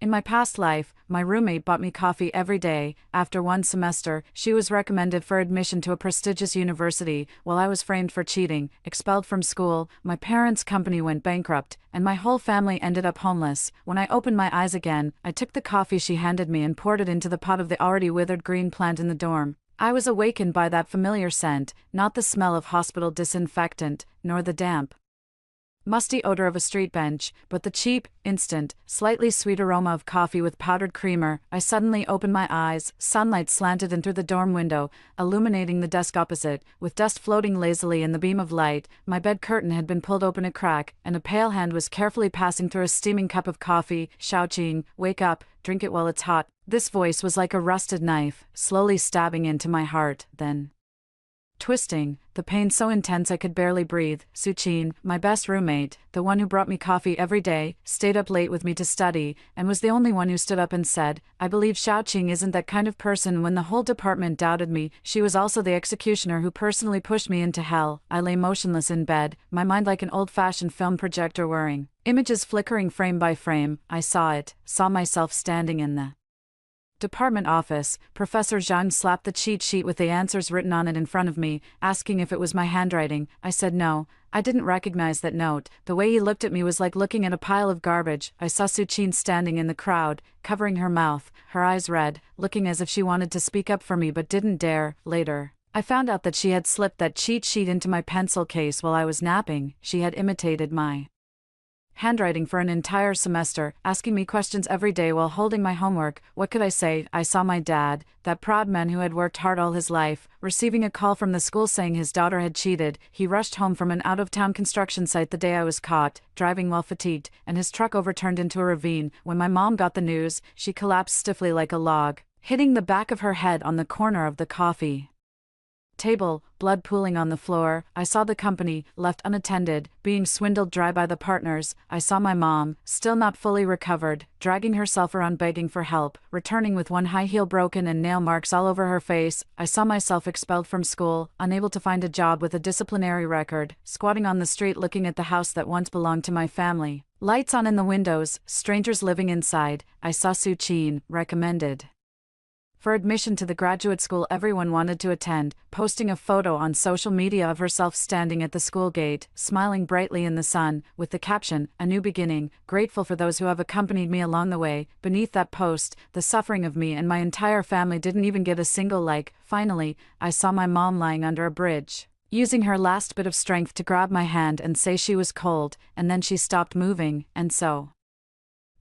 In my past life, my roommate bought me coffee every day. After one semester, she was recommended for admission to a prestigious university, while I was framed for cheating, expelled from school, my parents' company went bankrupt, and my whole family ended up homeless. When I opened my eyes again, I took the coffee she handed me and poured it into the pot of the already withered green plant in the dorm. I was awakened by that familiar scent, not the smell of hospital disinfectant, nor the damp, musty odor of a street bench, but the cheap, instant, slightly sweet aroma of coffee with powdered creamer. I suddenly opened my eyes. Sunlight slanted in through the dorm window, illuminating the desk opposite, with dust floating lazily in the beam of light. My bed curtain had been pulled open a crack, and a pale hand was carefully passing through a steaming cup of coffee. Xiaoqing, wake up, drink it while it's hot. This voice was like a rusted knife, slowly stabbing into my heart, then twisting, the pain so intense I could barely breathe. Suqin, my best roommate, the one who brought me coffee every day, stayed up late with me to study, and was the only one who stood up and said, "I believe Xiaoqing isn't that kind of person." When the whole department doubted me, she was also the executioner who personally pushed me into hell. I lay motionless in bed, my mind like an old-fashioned film projector whirring. Images flickering frame by frame. I saw myself standing in the department office. Professor Zhang slapped the cheat sheet with the answers written on it in front of me, asking if it was my handwriting. I said no. I didn't recognize that note. The way he looked at me was like looking at a pile of garbage. I saw Suqin standing in the crowd, covering her mouth, her eyes red, looking as if she wanted to speak up for me but didn't dare. Later, I found out that she had slipped that cheat sheet into my pencil case while I was napping. She had imitated my handwriting for an entire semester, asking me questions every day while holding my homework. What could I say? I saw my dad, that proud man who had worked hard all his life, receiving a call from the school saying his daughter had cheated. He rushed home from an out-of-town construction site the day I was caught, driving while fatigued, and his truck overturned into a ravine. When my mom got the news, she collapsed stiffly like a log, hitting the back of her head on the corner of the coffee table, blood pooling on the floor. I saw the company, left unattended, being swindled dry by the partners. I saw my mom, still not fully recovered, dragging herself around begging for help, returning with one high heel broken and nail marks all over her face. I saw myself expelled from school, unable to find a job with a disciplinary record, squatting on the street looking at the house that once belonged to my family. Lights on in the windows, strangers living inside. I saw Suqin, recommended for admission to the graduate school everyone wanted to attend, posting a photo on social media of herself standing at the school gate, smiling brightly in the sun, with the caption, "A new beginning, grateful for those who have accompanied me along the way." Beneath that post, the suffering of me and my entire family didn't even get a single like. Finally, I saw my mom lying under a bridge, using her last bit of strength to grab my hand and say she was cold, and then she stopped moving, and so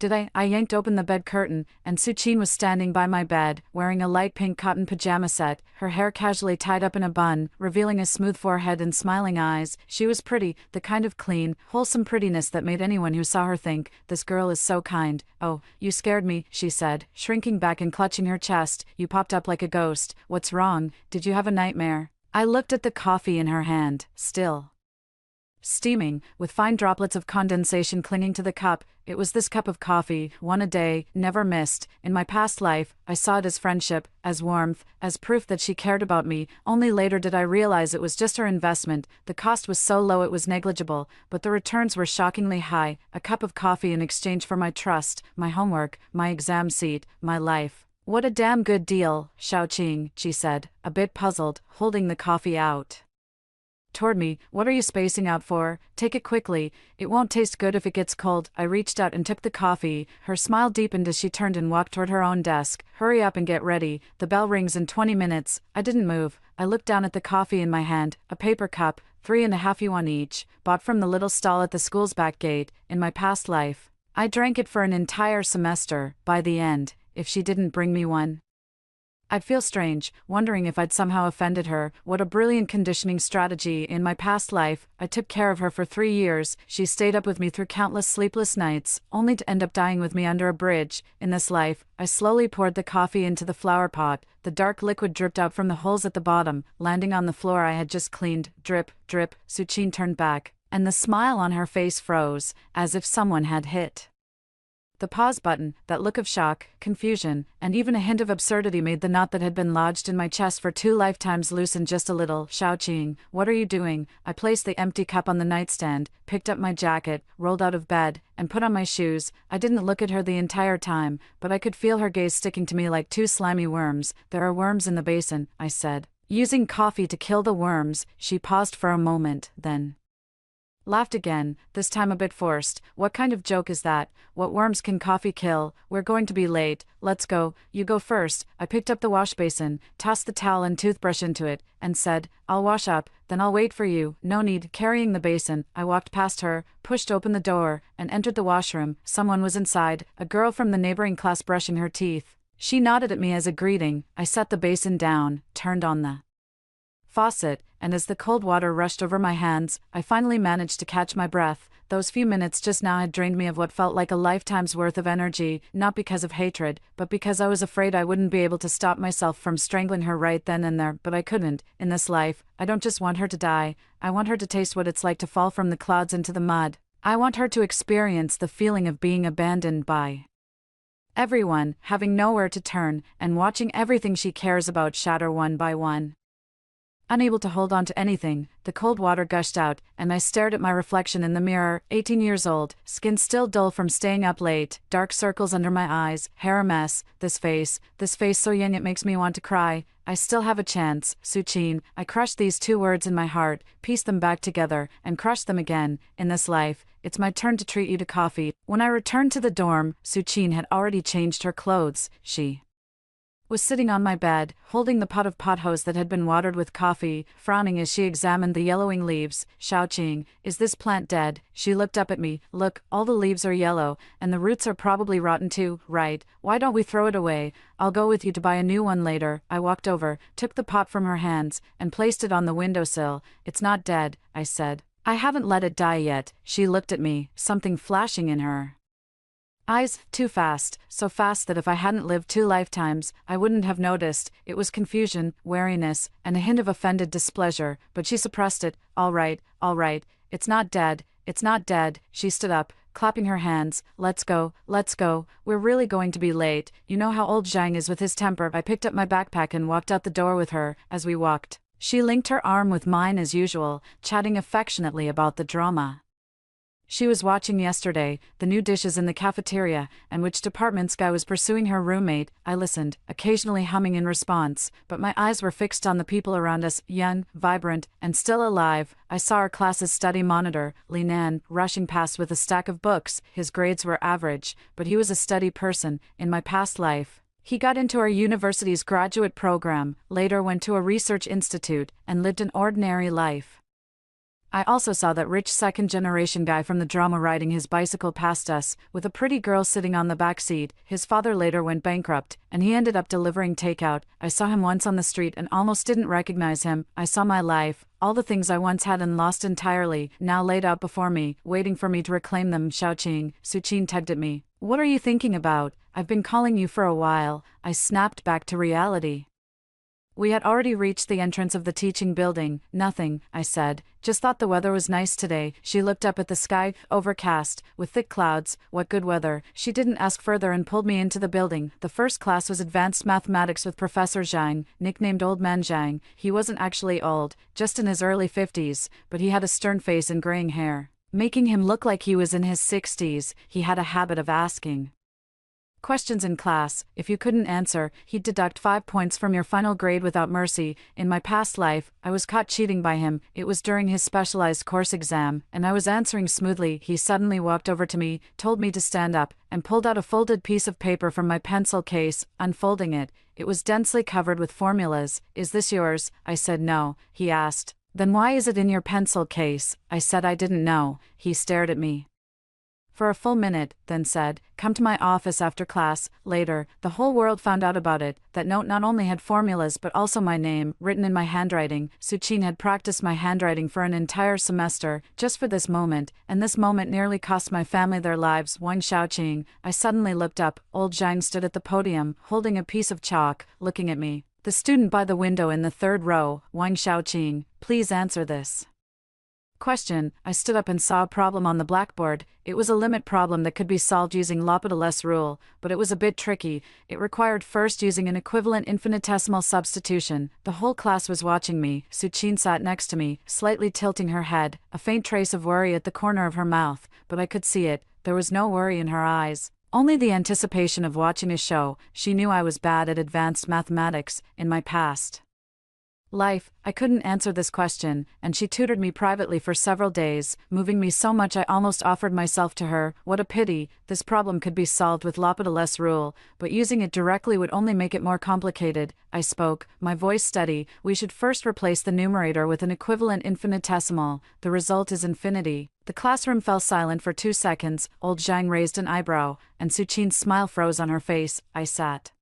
did I. I yanked open the bed curtain, and Suqin was standing by my bed, wearing a light pink cotton pajama set, her hair casually tied up in a bun, revealing a smooth forehead and smiling eyes. She was pretty, the kind of clean, wholesome prettiness that made anyone who saw her think, "This girl is so kind." "Oh, you scared me," she said, shrinking back and clutching her chest. "You popped up like a ghost. What's wrong? Did you have a nightmare?" I looked at the coffee in her hand, still steaming, with fine droplets of condensation clinging to the cup. It was this cup of coffee, one a day, never missed. In my past life, I saw it as friendship, as warmth, as proof that she cared about me. Only later did I realize it was just her investment. The cost was so low it was negligible, but the returns were shockingly high. A cup of coffee in exchange for my trust, my homework, my exam seat, my life. "What a damn good deal, Xiaoqing," she said, a bit puzzled, holding the coffee out toward me. "What are you spacing out for? Take it quickly. It won't taste good if it gets cold." I reached out and took the coffee. Her smile deepened as she turned and walked toward her own desk. "Hurry up and get ready. The bell rings in 20 minutes. I didn't move. I looked down at the coffee in my hand, a paper cup, 3.5 yuan each, bought from the little stall at the school's back gate. In my past life, I drank it for an entire semester. By the end, if she didn't bring me one, I'd feel strange, wondering if I'd somehow offended her. What a brilliant conditioning strategy. In my past life, I took care of her for 3 years. She stayed up with me through countless sleepless nights, only to end up dying with me under a bridge. In this life, I slowly poured the coffee into the flower pot. The dark liquid dripped out from the holes at the bottom, landing on the floor I had just cleaned. Drip, drip. Suqin turned back, and the smile on her face froze, as if someone had hit The pause button, that look of shock, confusion, and even a hint of absurdity made the knot that had been lodged in my chest for 2 lifetimes loosen just a little. Xiaoqing, what are you doing? I placed the empty cup on the nightstand, picked up my jacket, rolled out of bed, and put on my shoes. I didn't look at her the entire time, but I could feel her gaze sticking to me like 2 slimy worms. There are worms in the basin, I said. Using coffee to kill the worms. She paused for a moment, then laughed again, this time a bit forced. What kind of joke is that? What worms can coffee kill? We're going to be late. Let's go. You go first. I picked up the wash basin, tossed the towel and toothbrush into it, and said, I'll wash up, then I'll wait for you. No need. Carrying the basin, I walked past her, pushed open the door, and entered the washroom. Someone was inside, a girl from the neighboring class brushing her teeth. She nodded at me as a greeting. I set the basin down, turned on the faucet, and as the cold water rushed over my hands, I finally managed to catch my breath. Those few minutes just now had drained me of what felt like a lifetime's worth of energy, not because of hatred, but because I was afraid I wouldn't be able to stop myself from strangling her right then and there. But I couldn't. In this life, I don't just want her to die, I want her to taste what it's like to fall from the clouds into the mud. I want her to experience the feeling of being abandoned by everyone, having nowhere to turn, and watching everything she cares about shatter one by one. Unable to hold on to anything, the cold water gushed out, and I stared at my reflection in the mirror. 18 years old, skin still dull from staying up late, dark circles under my eyes, hair a mess, this face so young it makes me want to cry. I still have a chance, Suchin. I crushed these 2 words in my heart, pieced them back together, and crushed them again. In this life, it's my turn to treat you to coffee. When I returned to the dorm, Suchin had already changed her clothes. She was sitting on my bed, holding the pot of pothose that had been watered with coffee, frowning as she examined the yellowing leaves. Xiaoqing, is this plant dead? She looked up at me. Look, all the leaves are yellow, and the roots are probably rotten too, right? Why don't we throw it away? I'll go with you to buy a new one later. I walked over, took the pot from her hands, and placed it on the windowsill. It's not dead, I said. I haven't let it die yet. She looked at me, something flashing in her eyes, too fast, so fast that if I hadn't lived 2 lifetimes, I wouldn't have noticed. It was confusion, wariness, and a hint of offended displeasure, but she suppressed it. All right, it's not dead, She stood up, clapping her hands. Let's go, we're really going to be late. You know how old Zhang is with his temper. I picked up my backpack and walked out the door with her. As we walked, she linked her arm with mine as usual, chatting affectionately about the drama she was watching yesterday, the new dishes in the cafeteria, and which department's guy was pursuing her roommate. I listened, occasionally humming in response, but my eyes were fixed on the people around us, young, vibrant, and still alive. I saw our class's study monitor, Li Nan, rushing past with a stack of books. His grades were average, but he was a steady person. In my past life, he got into our university's graduate program, later went to a research institute, and lived an ordinary life. I also saw that rich second-generation guy from the drama riding his bicycle past us, with a pretty girl sitting on the back seat. His father later went bankrupt, and he ended up delivering takeout. I saw him once on the street and almost didn't recognize him. I saw my life, all the things I once had and lost entirely, now laid out before me, waiting for me to reclaim them. Xiaoqing, Suchin tugged at me. What are you thinking about? I've been calling you for a while. I snapped back to reality. We had already reached the entrance of the teaching building. Nothing, I said. Just thought the weather was nice today. She looked up at the sky, overcast, with thick clouds. What good weather. She didn't ask further and pulled me into the building. The first class was advanced mathematics with Professor Zhang, nicknamed Old Man Zhang. He wasn't actually old, just in his early 50s, but he had a stern face and graying hair, making him look like he was in his 60s. He had a habit of asking questions in class. If you couldn't answer, he'd deduct 5 points from your final grade without mercy. In my past life, I was caught cheating by him. It was during his specialized course exam, and I was answering smoothly. He suddenly walked over to me, told me to stand up, and pulled out a folded piece of paper from my pencil case. Unfolding it, it was densely covered with formulas. Is this yours? I said no. He asked, then why is it in your pencil case? I said I didn't know. He stared at me for a full minute, then said, come to my office after class. Later, the whole world found out about it. That note not only had formulas but also my name, written in my handwriting. Suchin had practiced my handwriting for an entire semester, just for this moment, and this moment nearly cost my family their lives. Wang Xiaoqing. I suddenly looked up. Old Zhang stood at the podium, holding a piece of chalk, looking at me. The student by the window in the 3rd row, Wang Xiaoqing, please answer this Question. I stood up and saw a problem on the blackboard. It was a limit problem that could be solved using L'Hopital's rule, but it was a bit tricky. It required first using an equivalent infinitesimal substitution. The whole class was watching me. Suchin sat next to me, slightly tilting her head, a faint trace of worry at the corner of her mouth, but I could see it. There was no worry in her eyes. Only the anticipation of watching a show. She knew I was bad at advanced mathematics in my past life. I couldn't answer this question, and she tutored me privately for several days, moving me so much I almost offered myself to her. What a pity. This problem could be solved with L'Hopital's rule, but using it directly would only make it more complicated. I spoke, my voice steady. We should first replace the numerator with an equivalent infinitesimal. The result is infinity. The classroom fell silent for 2 seconds. Old Zhang raised an eyebrow, and Suchin's smile froze on her face. I sat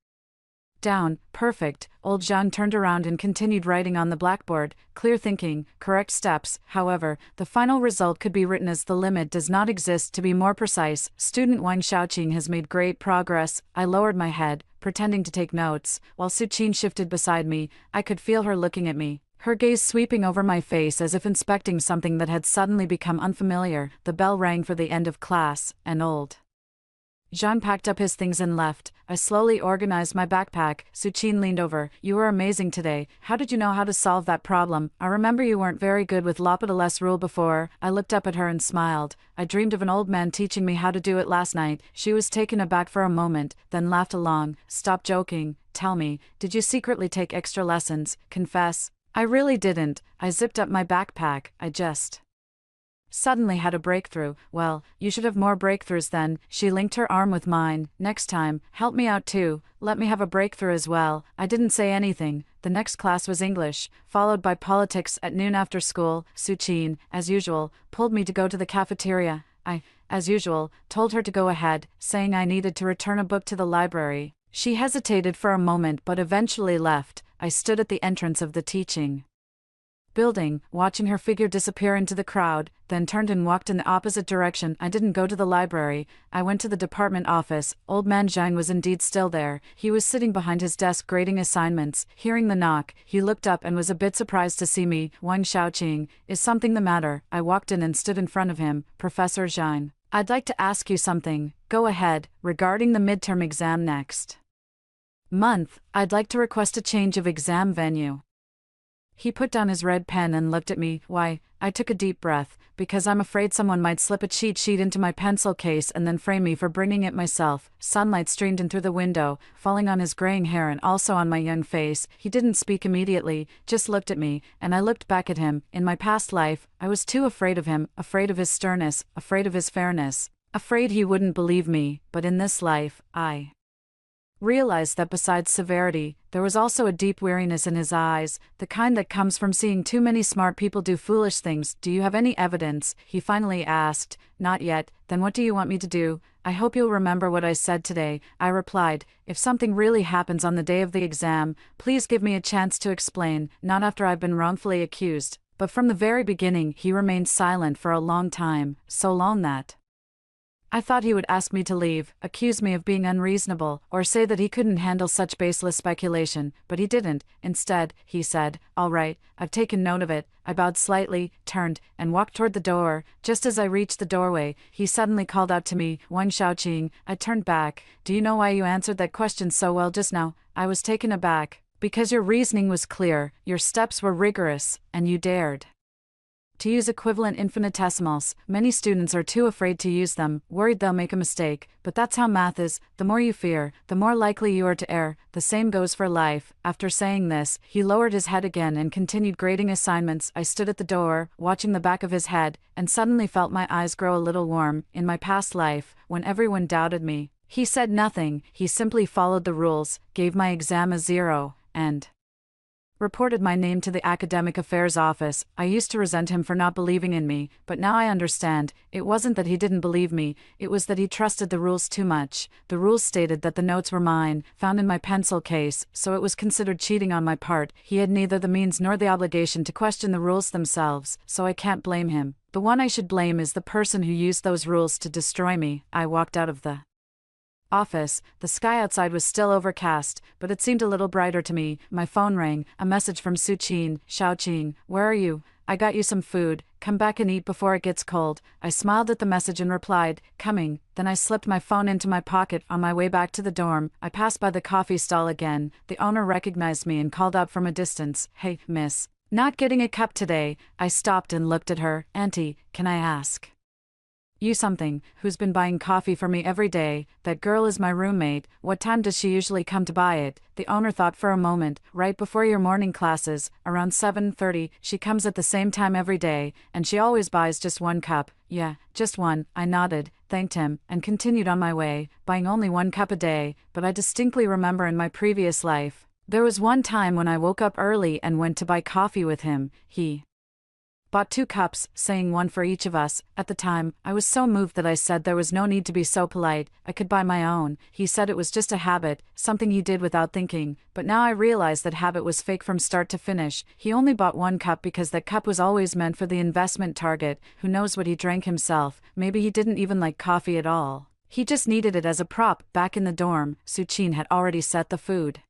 down. Perfect. Old Zhang turned around and continued writing on the blackboard. Clear thinking, correct steps. However, the final result could be written as the limit does not exist. To be more precise, student Wang Xiaoqing has made great progress. I lowered my head, pretending to take notes, while Suchin shifted beside me. I could feel her looking at me, her gaze sweeping over my face as if inspecting something that had suddenly become unfamiliar. The bell rang for the end of class, and old Zhang packed up his things and left. I slowly organized my backpack. Suchin leaned over. You were amazing today. How did you know how to solve that problem? I remember you weren't very good with L'Hopital's rule before. I looked up at her and smiled. I dreamed of an old man teaching me how to do it last night. She was taken aback for a moment, then laughed along. Stop joking. Tell me, did you secretly take extra lessons? Confess. I really didn't. I zipped up my backpack. I just suddenly had a breakthrough. Well, you should have more breakthroughs then. She linked her arm with mine. Next time, help me out too. Let me have a breakthrough as well. I didn't say anything. The next class was English, followed by politics at noon after school. Suchin, as usual, pulled me to go to the cafeteria. I, as usual, told her to go ahead, saying I needed to return a book to the library. She hesitated for a moment but eventually left. I stood at the entrance of the teaching building, watching her figure disappear into the crowd, then turned and walked in the opposite direction. I didn't go to the library. I went to the department office. Old man Zhang was indeed still there. He was sitting behind his desk grading assignments. Hearing the knock, he looked up and was a bit surprised to see me. Wang Xiaoqing, is something the matter? I walked in and stood in front of him. Professor Zhang, I'd like to ask you something. Go ahead. Regarding the midterm exam next month, I'd like to request a change of exam venue. He put down his red pen and looked at me. Why? I took a deep breath, because I'm afraid someone might slip a cheat sheet into my pencil case and then frame me for bringing it myself. Sunlight streamed in through the window, falling on his graying hair and also on my young face. He didn't speak immediately, just looked at me, and I looked back at him. In my past life, I was too afraid of him, afraid of his sternness, afraid of his fairness, afraid he wouldn't believe me. But in this life, I realized that besides severity, there was also a deep weariness in his eyes, the kind that comes from seeing too many smart people do foolish things. Do you have any evidence? He finally asked. Not yet. Then what do you want me to do? I hope you'll remember what I said today. I replied, if something really happens on the day of the exam, please give me a chance to explain, not after I've been wrongfully accused. But from the very beginning he remained silent for a long time, so long that I thought he would ask me to leave, accuse me of being unreasonable, or say that he couldn't handle such baseless speculation, but he didn't. Instead, he said, all right, I've taken note of it. I bowed slightly, turned, and walked toward the door. Just as I reached the doorway, he suddenly called out to me, Wang Xiaoqing. I turned back. Do you know why you answered that question so well just now? I was taken aback. Because your reasoning was clear, your steps were rigorous, and you dared to use equivalent infinitesimals. Many students are too afraid to use them, worried they'll make a mistake, but that's how math is. The more you fear, the more likely you are to err. The same goes for life. After saying this, he lowered his head again and continued grading assignments. I stood at the door, watching the back of his head, and suddenly felt my eyes grow a little warm. In my past life, when everyone doubted me, he said nothing. He simply followed the rules, gave my exam a 0, and reported my name to the academic affairs office. I used to resent him for not believing in me, but now I understand. It wasn't that he didn't believe me, it was that he trusted the rules too much. The rules stated that the notes were mine, found in my pencil case, so it was considered cheating on my part. He had neither the means nor the obligation to question the rules themselves, so I can't blame him. The one I should blame is the person who used those rules to destroy me. I walked out of the office. The sky outside was still overcast, but it seemed a little brighter to me. My phone rang, a message from Suchin. Xiaoqing, where are you? I got you some food, come back and eat before it gets cold. I smiled at the message and replied, coming. Then I slipped my phone into my pocket. On my way back to the dorm, I passed by the coffee stall again. The owner recognized me and called out from a distance, "Hey, miss. Not getting a cup today?" I stopped and looked at her. "Auntie, can I ask you something? Who's been buying coffee for me every day?" "That girl is my roommate. What time does she usually come to buy it?" The owner thought for a moment. "Right before your morning classes, around 7:30, she comes at the same time every day, and she always buys just one cup." "Yeah, just one." I nodded, thanked him, and continued on my way, buying only one cup a day. But I distinctly remember in my previous life, there was one time when I woke up early and went to buy coffee with him. He bought 2 cups, saying one for each of us. At the time, I was so moved that I said there was no need to be so polite, I could buy my own. He said it was just a habit, something he did without thinking, but now I realize that habit was fake from start to finish. He only bought 1 cup because that cup was always meant for the investment target. Who knows what he drank himself? Maybe he didn't even like coffee at all. He just needed it as a prop. Back in the dorm, Suchin had already set the food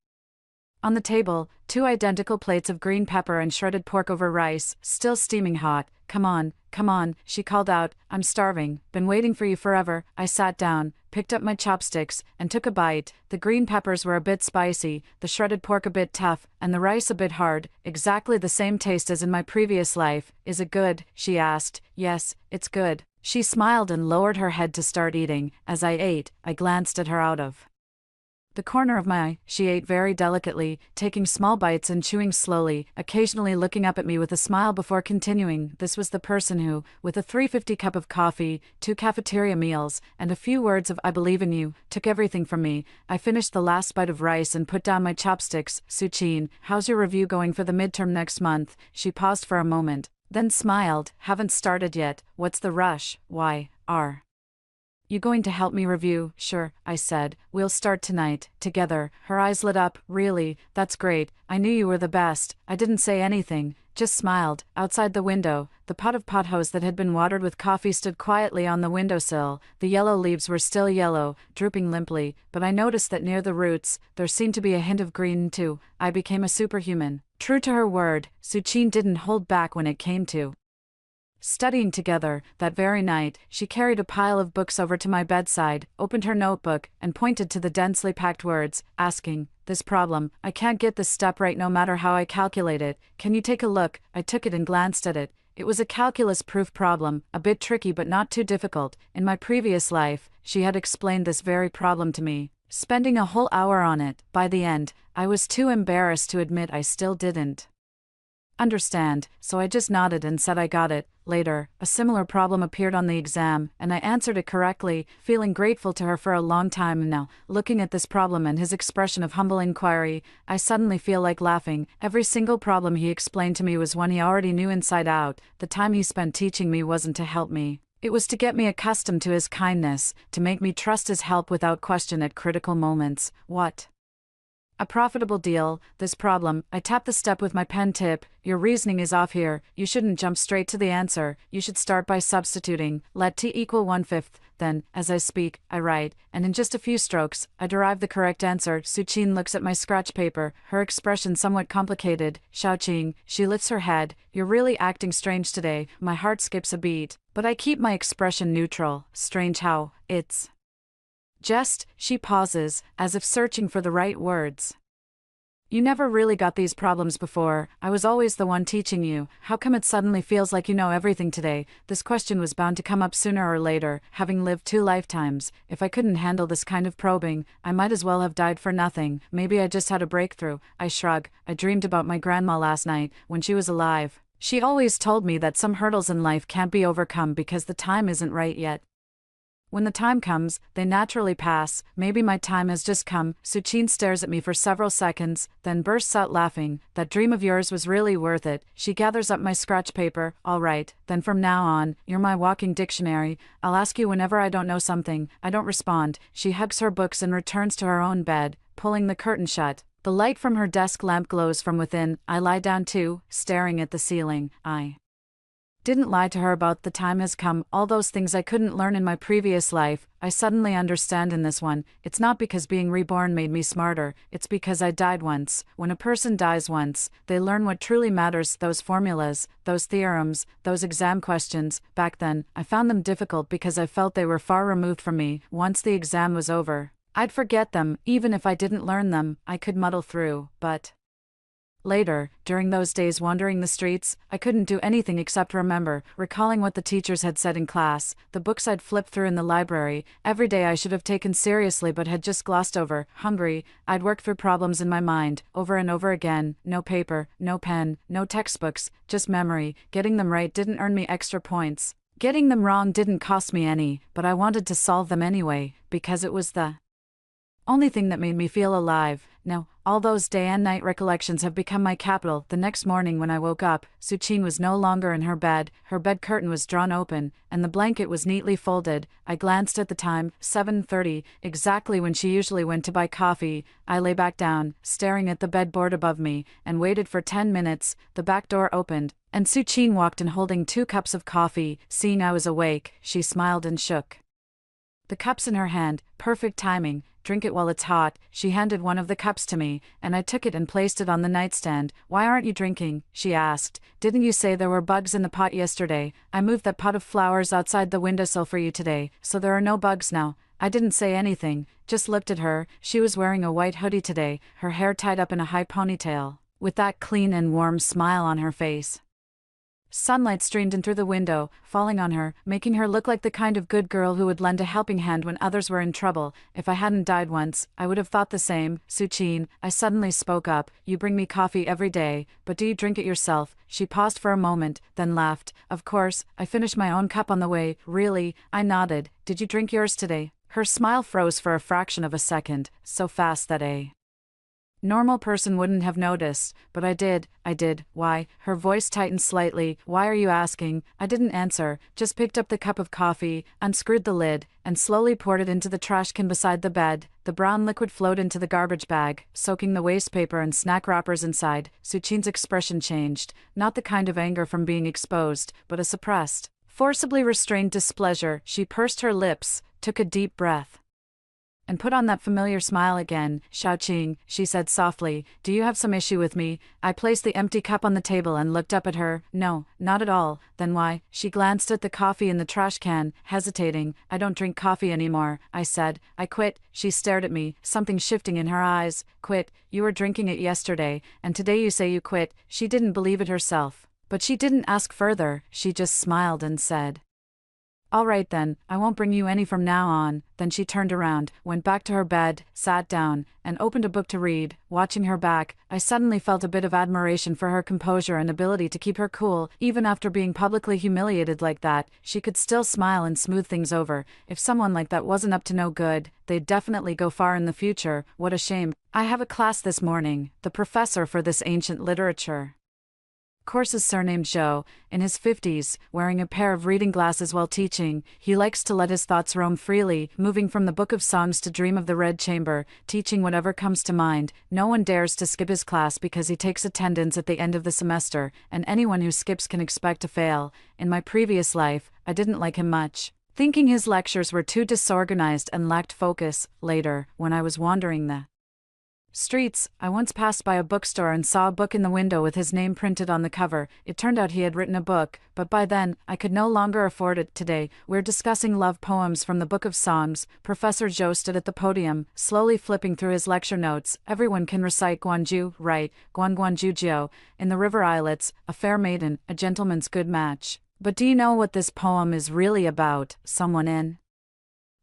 on the table, 2 identical plates of green pepper and shredded pork over rice, still steaming hot. Come on, she called out, "I'm starving, been waiting for you forever." I sat down, picked up my chopsticks, and took a bite. The green peppers were a bit spicy, the shredded pork a bit tough, and the rice a bit hard, exactly the same taste as in my previous life. "Is it good?" she asked. "Yes, it's good." She smiled and lowered her head to start eating. As I ate, I glanced at her out of the corner of my eye. She ate very delicately, taking small bites and chewing slowly, occasionally looking up at me with a smile before continuing. This was the person who, with a 350 cup of coffee, 2 cafeteria meals, and a few words of "I believe in you," took everything from me. I finished the last bite of rice and put down my chopsticks. "Suchin, how's your review going for the midterm next month?" She paused for a moment, then smiled. "Haven't started yet. What's the rush? Why are you going to help me review?" "Sure," I said. "We'll start tonight, together." Her eyes lit up. "Really? That's great. I knew you were the best." I didn't say anything, just smiled. Outside the window, the pot of pothos that had been watered with coffee stood quietly on the windowsill. The yellow leaves were still yellow, drooping limply, but I noticed that near the roots, there seemed to be a hint of green too. I became a superhuman. True to her word, Suchin didn't hold back when it came to studying together. That very night, she carried a pile of books over to my bedside, opened her notebook, and pointed to the densely packed words, asking, "This problem, I can't get this step right no matter how I calculate it. Can you take a look?" I took it and glanced at it. It was a calculus-proof problem, a bit tricky but not too difficult. In my previous life, she had explained this very problem to me, spending a whole hour on it. By the end, I was too embarrassed to admit I still didn't understand, so I just nodded and said I got it. Later, a similar problem appeared on the exam, and I answered it correctly, feeling grateful to her for a long time now. Looking at this problem and his expression of humble inquiry, I suddenly feel like laughing. Every single problem he explained to me was one he already knew inside out. The time he spent teaching me wasn't to help me. It was to get me accustomed to his kindness, to make me trust his help without question at critical moments. What a profitable deal, this problem. I tapped the step with my pen tip. "Your reasoning is off here. You shouldn't jump straight to the answer. You should start by substituting. Let t equal 1/5. Then, as I speak, I write, and in just a few strokes, I derive the correct answer." Suchin looks at my scratch paper, her expression somewhat complicated. Xiaoqing, she lifts her head. "You're really acting strange today." My heart skips a beat, but I keep my expression neutral. "Strange how? It's just," she pauses, as if searching for the right words. "You never really got these problems before. I was always the one teaching you. How come it suddenly feels like you know everything today?" This question was bound to come up sooner or later. Having lived 2 lifetimes, if I couldn't handle this kind of probing, I might as well have died for nothing. Maybe I just had a breakthrough. I shrug. I dreamed about my grandma last night, when she was alive. She always told me that some hurdles in life can't be overcome because the time isn't right yet. When the time comes, they naturally pass. Maybe my time has just come. Suchin stares at me for several seconds, then bursts out laughing. "That dream of yours was really worth it." She gathers up my scratch paper. "All right, then from now on, you're my walking dictionary. I'll ask you whenever I don't know something." I don't respond. She hugs her books and returns to her own bed, pulling the curtain shut. The light from her desk lamp glows from within. I lie down too, staring at the ceiling. I Didn't lie to her about the time has come, all those things I couldn't learn in my previous life, I suddenly understand in this one. It's not because being reborn made me smarter, it's because I died once. When a person dies once, they learn what truly matters, those formulas, those theorems, those exam questions. Back then, I found them difficult because I felt they were far removed from me. Once the exam was over, I'd forget them. Even if I didn't learn them, I could muddle through, but later, during those days wandering the streets, I couldn't do anything except remember, recalling what the teachers had said in class, the books I'd flipped through in the library, every day I should have taken seriously but had just glossed over. Hungry, I'd work through problems in my mind, over and over again, no paper, no pen, no textbooks, just memory. Getting them right didn't earn me extra points. Getting them wrong didn't cost me any, but I wanted to solve them anyway, because it was the only thing that made me feel alive. Now, all those day and night recollections have become my capital. The next morning when I woke up, Suchin was no longer in her bed curtain was drawn open, and the blanket was neatly folded. I glanced at the time, 7:30, exactly when she usually went to buy coffee. I lay back down, staring at the bedboard above me, and waited for 10 minutes. The back door opened, and Suchin walked in holding 2 cups of coffee. Seeing I was awake, she smiled and shook the cups in her hand. Perfect timing. Drink it while it's hot. She handed one of the cups to me, and I took it and placed it on the nightstand. Why aren't you drinking? She asked. Didn't you say there were bugs in the pot yesterday? I moved that pot of flowers outside the windowsill for you today, so there are no bugs now. I didn't say anything, just looked at her. She was wearing a white hoodie today, her hair tied up in a high ponytail, with that clean and warm smile on her face. Sunlight streamed in through the window, falling on her, making her look like the kind of good girl who would lend a helping hand when others were in trouble. If I hadn't died once, I would have thought the same. Suchin, I suddenly spoke up. You bring me coffee every day, but do you drink it yourself? She paused for a moment, then laughed. Of course, I finished my own cup on the way. Really? I nodded. Did you drink yours today? Her smile froze for a fraction of a second, so fast that a normal person wouldn't have noticed, but I did. Why? Her voice tightened slightly. Why are you asking? I didn't answer, just picked up the cup of coffee, unscrewed the lid, and slowly poured it into the trash can beside the bed. The brown liquid flowed into the garbage bag, soaking the waste paper and snack wrappers inside. Suchin's expression changed, not the kind of anger from being exposed, but a suppressed, forcibly restrained displeasure. She pursed her lips, took a deep breath, and put on that familiar smile again. Xiaoqing, she said softly, do you have some issue with me? I placed the empty cup on the table and looked up at her. No, not at all. Then why? She glanced at the coffee in the trash can, hesitating. I don't drink coffee anymore, I said. I quit. She stared at me, something shifting in her eyes. Quit? You were drinking it yesterday, and today you say you quit. She didn't believe it herself. But she didn't ask further, she just smiled and said, all right then, I won't bring you any from now on. Then she turned around, went back to her bed, sat down, and opened a book to read. Watching her back, I suddenly felt a bit of admiration for her composure and ability to keep her cool. Even after being publicly humiliated like that, she could still smile and smooth things over. If someone like that wasn't up to no good, they'd definitely go far in the future. What a shame. I have a class this morning. The professor for this ancient literature course is surnamed Zhou, in his 50s, wearing a pair of reading glasses while teaching. He likes to let his thoughts roam freely, moving from the Book of Songs to Dream of the Red Chamber, teaching whatever comes to mind. No one dares to skip his class because he takes attendance at the end of the semester, and anyone who skips can expect to fail. In my previous life, I didn't like him much, thinking his lectures were too disorganized and lacked focus. Later, when I was wandering the streets, I once passed by a bookstore and saw a book in the window with his name printed on the cover. It turned out he had written a book, but by then, I could no longer afford it. Today, we're discussing love poems from the Book of Songs. Professor Zhou stood at the podium, slowly flipping through his lecture notes. Everyone can recite Guanju, right? Guanguanju Jiu. In the river islets, a fair maiden, a gentleman's good match. But do you know what this poem is really about? Someone in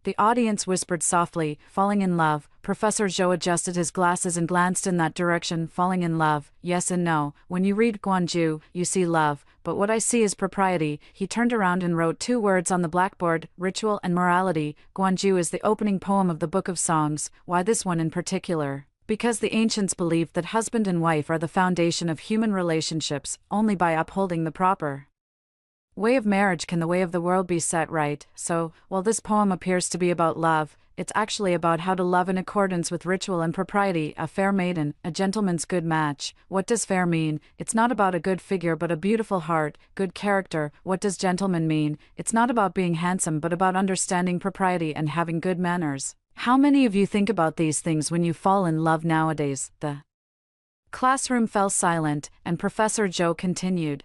the audience whispered softly, falling in love. Professor Zhou adjusted his glasses and glanced in that direction. Falling in love, yes and no. When you read Guanju, you see love, but what I see is propriety. He turned around and wrote 2 words on the blackboard, ritual and morality. Guanju is the opening poem of the Book of Songs. Why this one in particular? Because the ancients believed that husband and wife are the foundation of human relationships. Only by upholding the proper way of marriage can the way of the world be set right. So, while this poem appears to be about love, it's actually about how to love in accordance with ritual and propriety, a fair maiden, a gentleman's good match. What does fair mean? It's not about a good figure but a beautiful heart, good character. What does gentleman mean? It's not about being handsome but about understanding propriety and having good manners. How many of you think about these things when you fall in love nowadays? The classroom fell silent, and Professor Joe continued.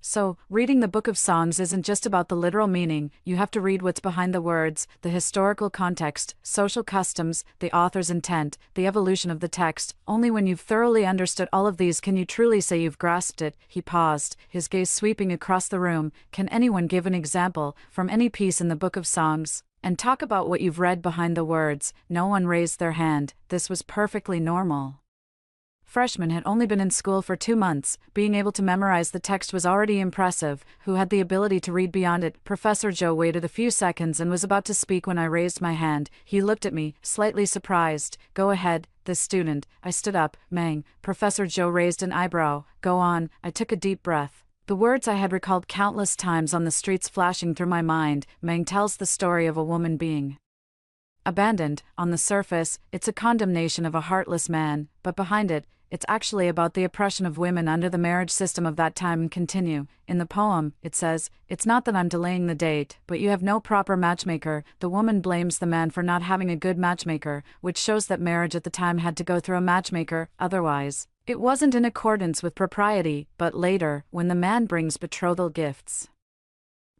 So, reading the Book of Songs isn't just about the literal meaning, you have to read what's behind the words, the historical context, social customs, the author's intent, the evolution of the text. Only when you've thoroughly understood all of these can you truly say you've grasped it. He paused, his gaze sweeping across the room. Can anyone give an example, from any piece in the Book of Songs? And talk about what you've read behind the words. No one raised their hand. This was perfectly normal. Freshmen had only been in school for 2 months. Being able to memorize the text was already impressive. Who had the ability to read beyond it? Professor Joe waited a few seconds and was about to speak when I raised my hand. He looked at me, slightly surprised. Go ahead, the student. I stood up. Mang. Professor Joe raised an eyebrow. Go on. I took a deep breath. The words I had recalled countless times on the streets flashing through my mind. Mang tells the story of a woman being abandoned. On the surface, it's a condemnation of a heartless man, but behind it, it's actually about the oppression of women under the marriage system of that time. And continue. In the poem, it says, it's not that I'm delaying the date, but you have no proper matchmaker. The woman blames the man for not having a good matchmaker, which shows that marriage at the time had to go through a matchmaker, otherwise, it wasn't in accordance with propriety. But later, when the man brings betrothal gifts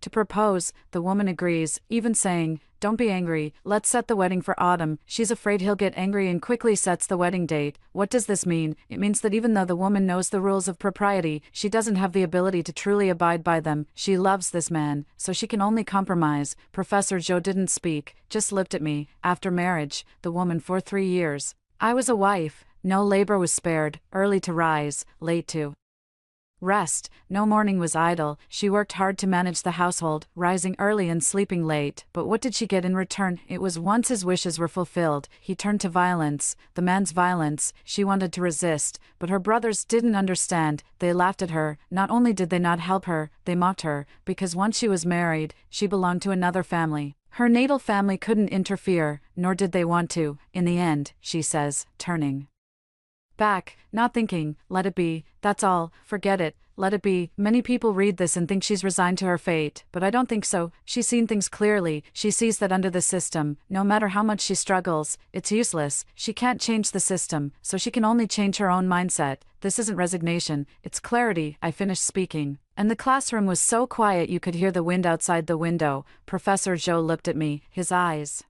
to propose, the woman agrees, even saying, don't be angry, let's set the wedding for autumn. She's afraid he'll get angry and quickly sets the wedding date. What does this mean? It means that even though the woman knows the rules of propriety, she doesn't have the ability to truly abide by them. She loves this man, so she can only compromise. Professor Joe didn't speak, just looked at me. After marriage, the woman for 3 years. I was a wife. No labor was spared, early to rise, late to rest. No morning was idle. She worked hard to manage the household, rising early and sleeping late. But what did she get in return? It was once his wishes were fulfilled, he turned to violence. The man's violence. She wanted to resist, but her brothers didn't understand. They laughed at her. Not only did they not help her, they mocked her, because once she was married, she belonged to another family. Her natal family couldn't interfere, nor did they want to. In the end, she says, turning back, not thinking, let it be, that's all, forget it, let it be. Many people read this and think she's resigned to her fate, but I don't think so. She's seen things clearly. She sees that under the system, no matter how much she struggles, it's useless. She can't change the system, so she can only change her own mindset. This isn't resignation, it's clarity. I finished speaking, and the classroom was so quiet you could hear the wind outside the window. Professor Joe looked at me, his eyes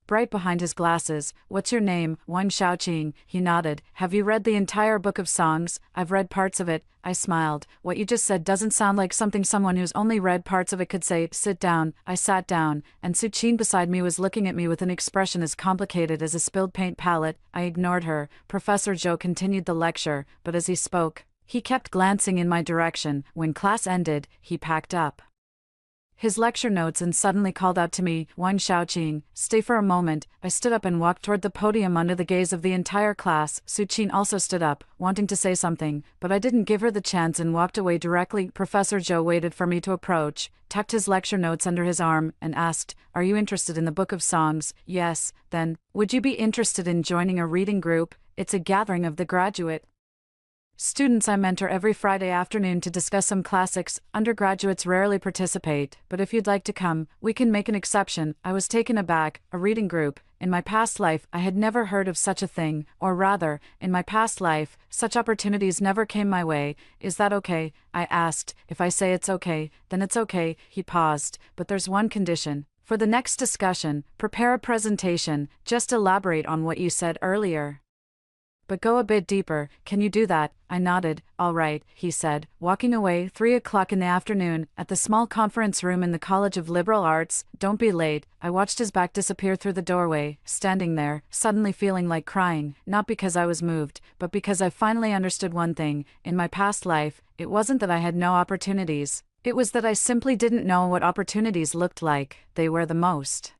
bright behind his glasses. What's your name? Wang Xiaoqing. He nodded. Have you read the entire Book of Songs? I've read parts of it. I smiled. What you just said doesn't sound like something someone who's only read parts of it could say. Sit down. I sat down, and Suqin beside me was looking at me with an expression as complicated as a spilled paint palette. I ignored her. Professor Joe continued the lecture, but as he spoke, he kept glancing in my direction. When class ended, he packed up his lecture notes and suddenly called out to me, Wang Xiaoqing, stay for a moment. I stood up and walked toward the podium under the gaze of the entire class. Suqin also stood up, wanting to say something, but I didn't give her the chance and walked away directly. Professor Joe waited for me to approach, tucked his lecture notes under his arm, and asked, are you interested in the Book of Songs? Yes. Then, would you be interested in joining a reading group? It's a gathering of the graduate students I mentor every Friday afternoon to discuss some classics. Undergraduates rarely participate, but if you'd like to come, we can make an exception. I was taken aback. A reading group. In my past life, I had never heard of such a thing, or rather, in my past life, such opportunities never came my way. Is that okay? I asked. If I say it's okay, then it's okay. He paused. But there's one condition. For the next discussion, prepare a presentation. Just elaborate on what you said earlier, but go a bit deeper. Can you do that? I nodded. All right, he said, walking away. 3 o'clock in the afternoon, at the small conference room in the College of Liberal Arts. Don't be late. I watched his back disappear through the doorway, standing there, suddenly feeling like crying, not because I was moved, but because I finally understood one thing. In my past life, it wasn't that I had no opportunities. It was that I simply didn't know what opportunities looked like. They were the most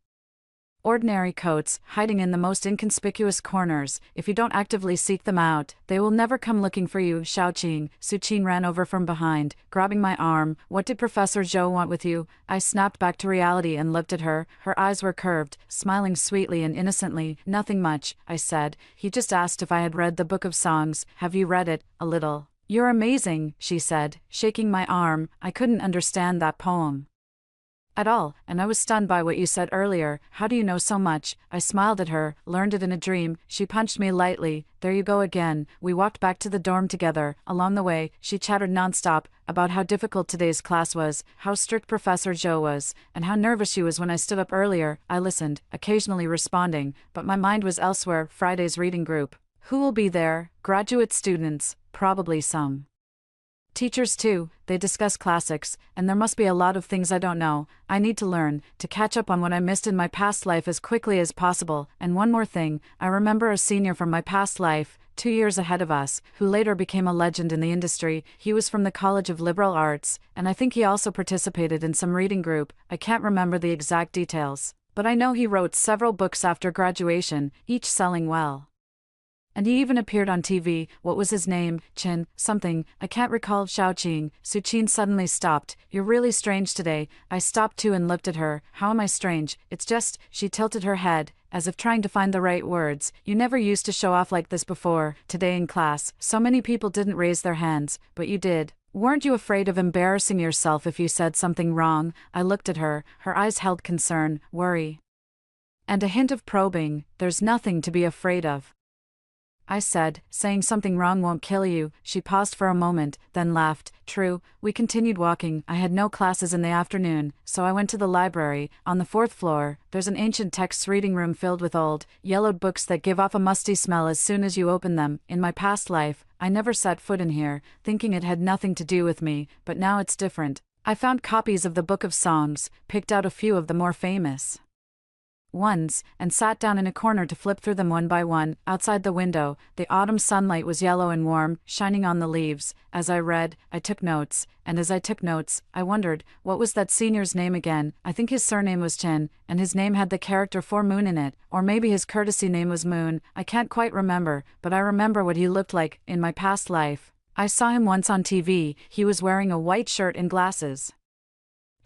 Ordinary coats, hiding in the most inconspicuous corners. If you don't actively seek them out, they will never come looking for you. Xiaoqing. Suqin ran over from behind, grabbing my arm. What did Professor Zhou want with you? I snapped back to reality and looked at her. Her eyes were curved, smiling sweetly and innocently. Nothing much, I said. He just asked if I had read the Book of Songs. Have you read it? A little. You're amazing, she said, shaking my arm. I couldn't understand that poem at all, and I was stunned by what you said earlier. How do you know so much? I smiled at her. Learned it in a dream. She punched me lightly. There you go again. We walked back to the dorm together. Along the way, she chattered nonstop about how difficult today's class was, how strict Professor Zhou was, and how nervous she was when I stood up earlier. I listened, occasionally responding, but my mind was elsewhere. Friday's reading group. Who will be there? Graduate students, probably some teachers too. They discuss classics, and there must be a lot of things I don't know. I need to learn, to catch up on what I missed in my past life as quickly as possible. And one more thing, I remember a senior from my past life, 2 years ahead of us, who later became a legend in the industry. He was from the College of Liberal Arts, and I think he also participated in some reading group. I can't remember the exact details, but I know he wrote several books after graduation, each selling well. And he even appeared on TV. What was his name? Chin, something, I can't recall. Xiaoqing. Suqin suddenly stopped. You're really strange today. I stopped too and looked at her. How am I strange? It's just, she tilted her head, as if trying to find the right words. You never used to show off like this before. Today in class, so many people didn't raise their hands, but you did. Weren't you afraid of embarrassing yourself if you said something wrong? I looked at her. Her eyes held concern, worry, and a hint of probing. There's nothing to be afraid of, I said. Saying something wrong won't kill you. She paused for a moment, then laughed. True. We continued walking. I had no classes in the afternoon, so I went to the library. On the 4th floor, there's an ancient texts reading room filled with old, yellowed books that give off a musty smell as soon as you open them. In my past life, I never set foot in here, thinking it had nothing to do with me, but now it's different. I found copies of the Book of Songs, picked out a few of the more famous ones, and sat down in a corner to flip through them one by one. Outside the window, the autumn sunlight was yellow and warm, shining on the leaves. As I read, I took notes, and as I took notes, I wondered, what was that senior's name again? I think his surname was Chen, and his name had the character for Moon in it, or maybe his courtesy name was Moon. I can't quite remember, but I remember what he looked like in my past life. I saw him once on TV. He was wearing a white shirt and glasses,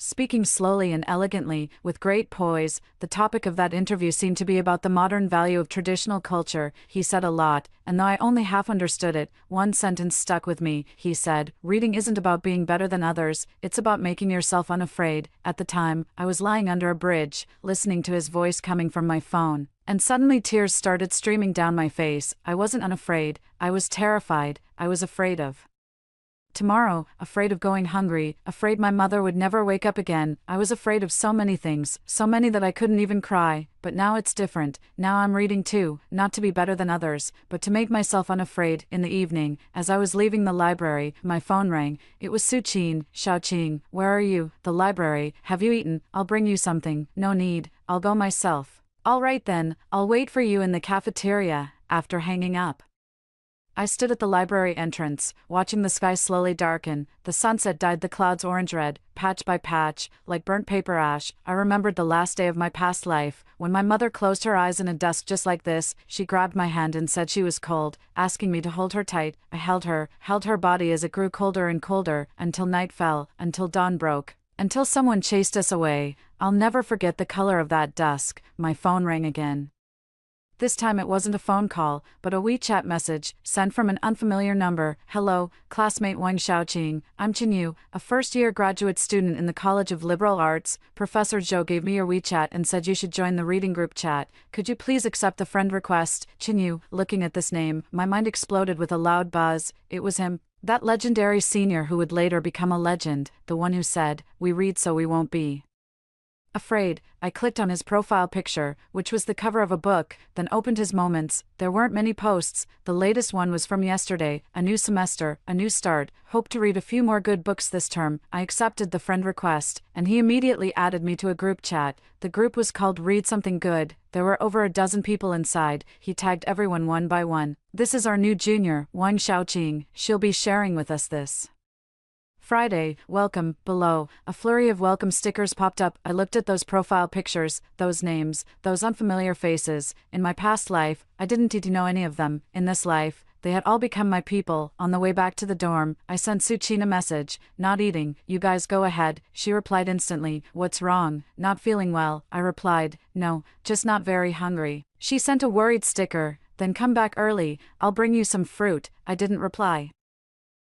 speaking slowly and elegantly, with great poise. The topic of that interview seemed to be about the modern value of traditional culture. He said a lot, and though I only half understood it, one sentence stuck with me. He said, reading isn't about being better than others, it's about making yourself unafraid. At the time, I was lying under a bridge, listening to his voice coming from my phone, and suddenly tears started streaming down my face. I wasn't unafraid, I was terrified. I was afraid of tomorrow, afraid of going hungry, afraid my mother would never wake up again. I was afraid of so many things, so many that I couldn't even cry. But now it's different. Now I'm reading too, not to be better than others, but to make myself unafraid. In the evening, as I was leaving the library, my phone rang. It was Suqin. Xiaoqing, where are you? The library. Have you eaten? I'll bring you something. No need, I'll go myself. All right then, I'll wait for you in the cafeteria. After hanging up, I stood at the library entrance, watching the sky slowly darken. The sunset dyed the clouds orange-red, patch by patch, like burnt paper ash. I remembered the last day of my past life, when my mother closed her eyes in a dusk just like this. She grabbed my hand and said she was cold, asking me to hold her tight. I held her body as it grew colder and colder, until night fell, until dawn broke, until someone chased us away. I'll never forget the color of that dusk. My phone rang again. This time it wasn't a phone call, but a WeChat message, sent from an unfamiliar number. Hello, classmate Wang Xiaoqing. I'm Qinyu, a first-year graduate student in the College of Liberal Arts. Professor Zhou gave me your WeChat and said you should join the reading group chat. Could you please accept the friend request? Qinyu. Looking at this name, my mind exploded with a loud buzz. It was him. That legendary senior who would later become a legend, the one who said, "We read so we won't be afraid." I clicked on his profile picture, which was the cover of a book, then opened his moments. There weren't many posts. The latest one was from yesterday. A new semester, a new start. Hope to read a few more good books this term. I accepted the friend request, and he immediately added me to a group chat. The group was called Read Something Good. There were over a dozen people inside. He tagged everyone one by one. This is our new junior, Wang Xiaoqing. She'll be sharing with us this Friday, welcome, below. A flurry of welcome stickers popped up. I looked at those profile pictures, those names, those unfamiliar faces. In my past life, I didn't need to know any of them. In this life, they had all become my people. On the way back to the dorm, I sent Suchin a message. Not eating, you guys go ahead. She replied instantly. What's wrong? Not feeling well. I replied, no, just not very hungry. She sent a worried sticker. Then come back early, I'll bring you some fruit. I didn't reply.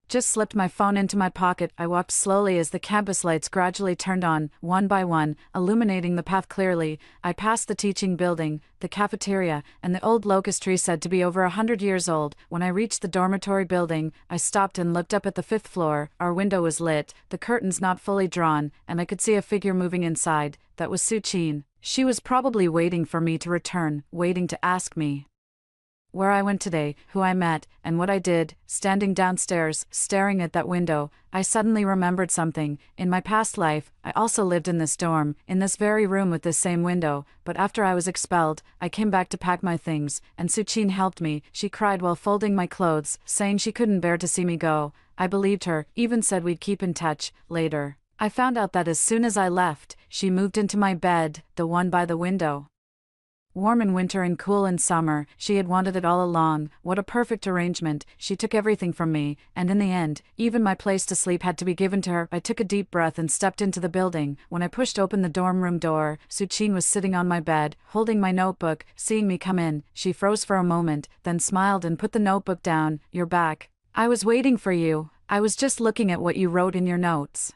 Just slipped my phone into my pocket. I walked slowly as the campus lights gradually turned on, one by one, illuminating the path clearly. I passed the teaching building, the cafeteria, and the old locust tree said to be over 100 years old. When I reached the dormitory building, I stopped and looked up at the 5th floor. Our window was lit, the curtains not fully drawn, and I could see a figure moving inside. That was Suchin. She was probably waiting for me to return, waiting to ask me where I went today, who I met, and what I did. Standing downstairs, staring at that window, I suddenly remembered something. In my past life, I also lived in this dorm, in this very room with this same window, but after I was expelled, I came back to pack my things, and Suchin helped me. She cried while folding my clothes, saying she couldn't bear to see me go. I believed her, even said we'd keep in touch, later. I found out that as soon as I left, she moved into my bed, the one by the window. Warm in winter and cool in summer, she had wanted it all along. What a perfect arrangement. She took everything from me, and in the end, even my place to sleep had to be given to her. I took a deep breath and stepped into the building. When I pushed open the dorm room door, Suchin was sitting on my bed, holding my notebook. Seeing me come in, she froze for a moment, then smiled and put the notebook down. You're back. I was waiting for you. I was just looking at what you wrote in your notes.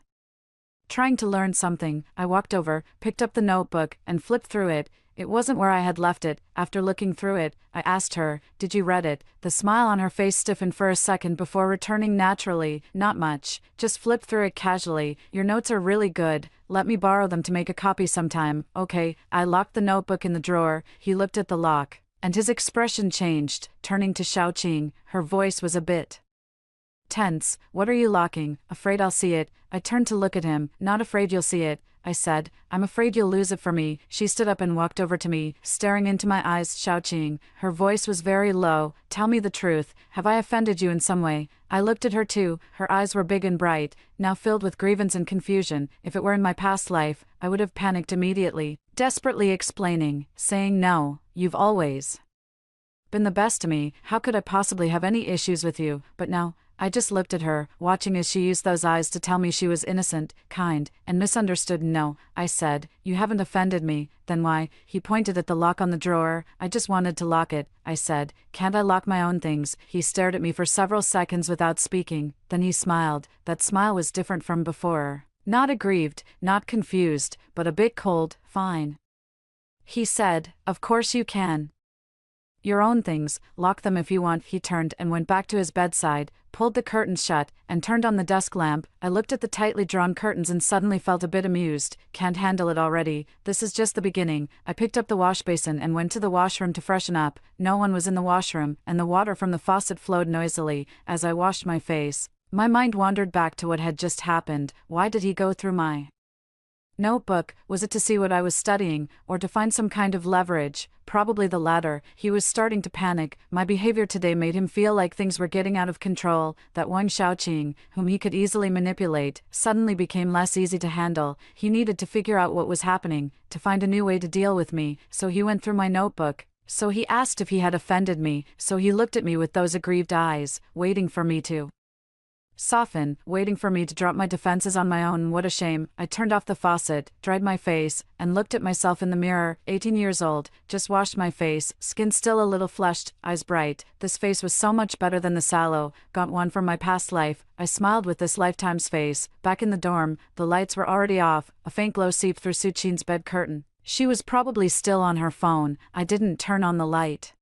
Trying to learn something, I walked over, picked up the notebook, and flipped through it. It wasn't where I had left it. After looking through it, I asked her, did you read it? The smile on her face stiffened for a second before returning naturally. Not much. Just flipped through it casually. Your notes are really good. Let me borrow them to make a copy sometime. Okay. I locked the notebook in the drawer. He looked at the lock, and his expression changed, turning to Xiaoqing. Her voice was a bit tense. What are you locking? Afraid I'll see it. I turned to look at him. Not afraid you'll see it, I said. I'm afraid you'll lose it for me. She stood up and walked over to me, staring into my eyes. Xiaoqing. Her voice was very low. Tell me the truth. Have I offended you in some way? I looked at her too. Her eyes were big and bright, now filled with grievance and confusion. If it were in my past life, I would have panicked immediately, desperately explaining, saying no, you've always been the best to me. How could I possibly have any issues with you? But now, I just looked at her, watching as she used those eyes to tell me she was innocent, kind, and misunderstood. No, I said, you haven't offended me. Then why? He pointed at the lock on the drawer. I just wanted to lock it, I said. Can't I lock my own things? He stared at me for several seconds without speaking. Then he smiled. That smile was different from before. Not aggrieved, not confused, but a bit cold. Fine. He said, of course you can. Your own things, lock them if you want. He turned and went back to his bedside, pulled the curtains shut, and turned on the desk lamp. I looked at the tightly drawn curtains and suddenly felt a bit amused. Can't handle it already. This is just the beginning. I picked up the wash basin and went to the washroom to freshen up. No one was in the washroom, and the water from the faucet flowed noisily. As I washed my face, my mind wandered back to what had just happened. Why did he go through my notebook? Was it to see what I was studying, or to find some kind of leverage? Probably the latter. He was starting to panic. My behavior today made him feel like things were getting out of control. That Wang Xiaoqing, whom he could easily manipulate, suddenly became less easy to handle. He needed to figure out what was happening, to find a new way to deal with me. So he went through my notebook. So he asked if he had offended me. So he looked at me with those aggrieved eyes, waiting for me to soften, waiting for me to drop my defenses on my own. What a shame. I turned off the faucet, dried my face, and looked at myself in the mirror. 18 years old, just washed my face, skin still a little flushed, eyes bright. This face was so much better than the sallow, gaunt one from my past life. I smiled with this lifetime's face. Back in the dorm, the lights were already off. A faint glow seeped through Suchin's bed curtain. She was probably still on her phone. I didn't turn on the light.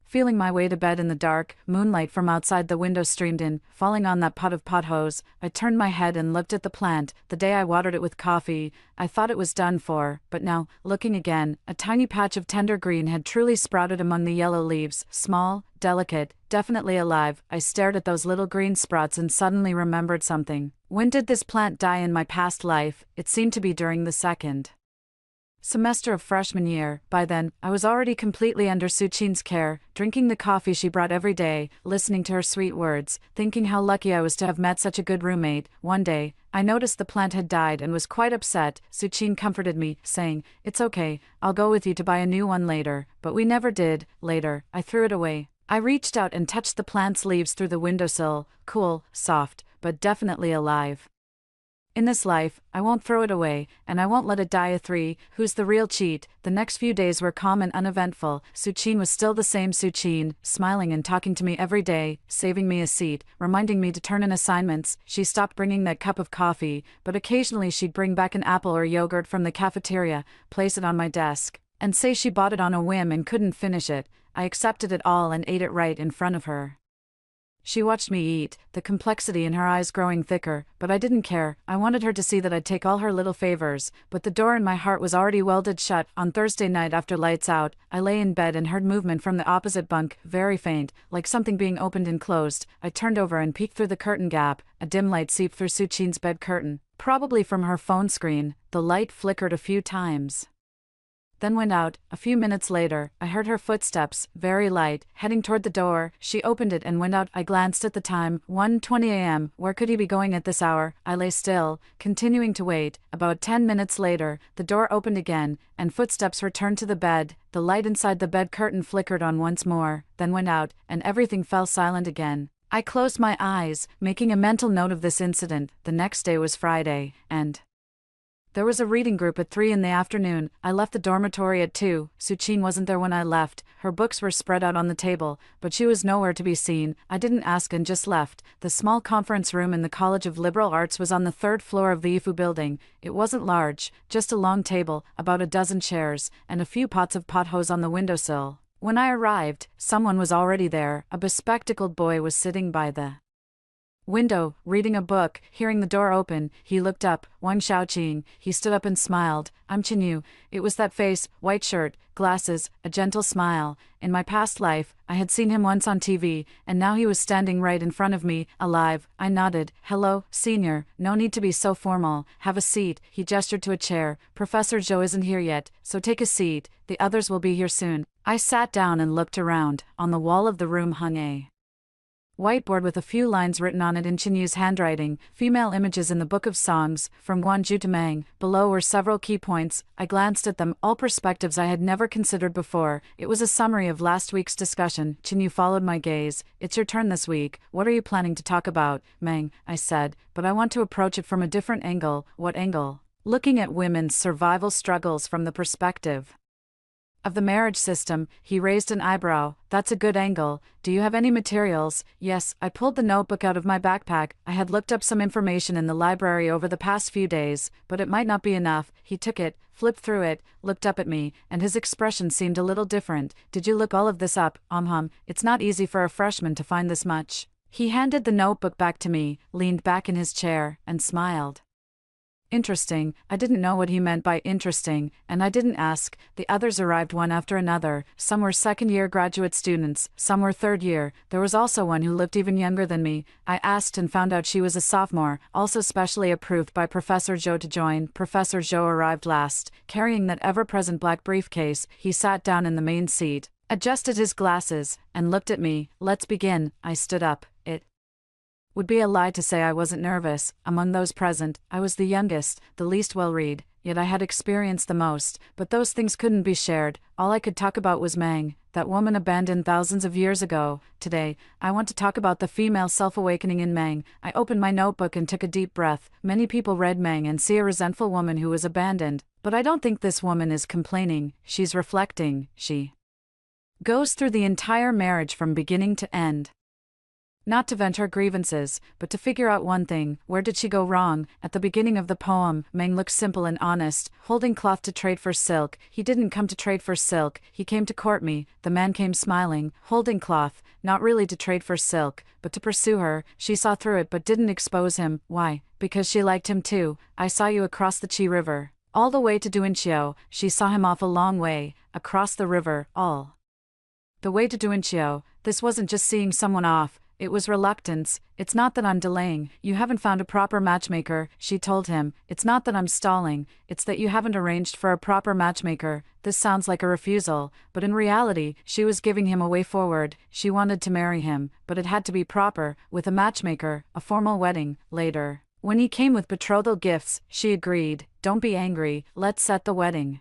Feeling my way to bed in the dark, moonlight from outside the window streamed in, falling on that pot of pothos. I turned my head and looked at the plant. The day I watered it with coffee, I thought it was done for, but now, looking again, a tiny patch of tender green had truly sprouted among the yellow leaves, small, delicate, definitely alive. I stared at those little green sprouts and suddenly remembered something. When did this plant die in my past life? It seemed to be during the second semester of freshman year. By then, I was already completely under Suchin's care, drinking the coffee she brought every day, listening to her sweet words, thinking how lucky I was to have met such a good roommate. One day, I noticed the plant had died and was quite upset. Suchin comforted me, saying, "It's okay, I'll go with you to buy a new one later." But we never did. Later, I threw it away. I reached out and touched the plant's leaves through the windowsill, cool, soft, but definitely alive. In this life, I won't throw it away, and I won't let it die. A 3. Who's the real cheat? The next few days were calm and uneventful. Suchin was still the same Suchin, smiling and talking to me every day, saving me a seat, reminding me to turn in assignments. She stopped bringing that cup of coffee, but occasionally she'd bring back an apple or yogurt from the cafeteria, place it on my desk, and say she bought it on a whim and couldn't finish it. I accepted it all and ate it right in front of her. She watched me eat, the complexity in her eyes growing thicker, but I didn't care. I wanted her to see that I'd take all her little favors, but the door in my heart was already welded shut. On Thursday night after lights out, I lay in bed and heard movement from the opposite bunk, very faint, like something being opened and closed. I turned over and peeked through the curtain gap. A dim light seeped through Suchin's bed curtain, probably from her phone screen. The light flickered a few times, then went out. A few minutes later, I heard her footsteps, very light, heading toward the door. She opened it and went out. I glanced at the time, 1:20 a.m. Where could he be going at this hour? I lay still, continuing to wait. About 10 minutes later, the door opened again, and footsteps returned to the bed. The light inside the bed curtain flickered on once more, then went out, and everything fell silent again. I closed my eyes, making a mental note of this incident. The next day was Friday, and there was a reading group at 3 in the afternoon. I left the dormitory at 2. Suchin wasn't there when I left. Her books were spread out on the table, but she was nowhere to be seen. I didn't ask and just left. The small conference room in the College of Liberal Arts was on the 3rd floor of the IFU building. It wasn't large, just a long table, about a dozen chairs, and a few pots of potholes on the windowsill. When I arrived, someone was already there. A bespectacled boy was sitting by the window, reading a book. Hearing the door open, he looked up. Wang Xiaoqing. He stood up and smiled. I'm Chinyu. It was that face, white shirt, glasses, a gentle smile. In my past life, I had seen him once on TV, and now he was standing right in front of me, alive. I nodded. Hello, senior. No need to be so formal. Have a seat. He gestured to a chair. Professor Zhou isn't here yet, so take a seat. The others will be here soon. I sat down and looked around. On the wall of the room hung a whiteboard with a few lines written on it in Chinyu's handwriting, female images in the Book of Songs, from Guanju to Meng. Below were several key points. I glanced at them, all perspectives I had never considered before. It was a summary of last week's discussion. Chinyu followed my gaze. It's your turn this week. What are you planning to talk about? Meng, I said, but I want to approach it from a different angle. What angle? Looking at women's survival struggles from the perspective of the marriage system. He raised an eyebrow. That's a good angle. Do you have any materials? Yes. I pulled the notebook out of my backpack. I had looked up some information in the library over the past few days, but it might not be enough. He took it, flipped through it, looked up at me, and his expression seemed a little different. Did you look all of this up? It's not easy for a freshman to find this much. He handed the notebook back to me, leaned back in his chair, and smiled. Interesting. I didn't know what he meant by interesting, and I didn't ask. The others arrived one after another. Some were second-year graduate students, some were third-year. There was also one who looked even younger than me. I asked and found out she was a sophomore, also specially approved by Professor Zhou to join. Professor Zhou arrived last, carrying that ever-present black briefcase. He sat down in the main seat, adjusted his glasses, and looked at me. Let's begin. I stood up. It would be a lie to say I wasn't nervous. Among those present, I was the youngest, the least well-read, yet I had experienced the most, but those things couldn't be shared. All I could talk about was Meng, that woman abandoned thousands of years ago. Today, I want to talk about the female self-awakening in Meng. I opened my notebook and took a deep breath. Many people read Meng and see a resentful woman who was abandoned, but I don't think this woman is complaining. She's reflecting. She goes through the entire marriage from beginning to end. Not to vent her grievances, but to figure out one thing. Where did she go wrong? At the beginning of the poem, Meng looks simple and honest, holding cloth to trade for silk. He didn't come to trade for silk, he came to court me. The man came smiling, holding cloth, not really to trade for silk, but to pursue her. She saw through it but didn't expose him. Why? Because she liked him too. I saw you across the Qi River, all the way to Duanqiu. She saw him off a long way, across the river, all the way to Duanqiu. This wasn't just seeing someone off, It was reluctance. It's not that I'm delaying. You haven't found a proper matchmaker, she told him. It's not that I'm stalling. It's that you haven't arranged for a proper matchmaker. This sounds like a refusal, but in reality, she was giving him a way forward. She wanted to marry him, but it had to be proper, with a matchmaker, a formal wedding, later. When he came with betrothal gifts, she agreed. Don't be angry, let's set the wedding.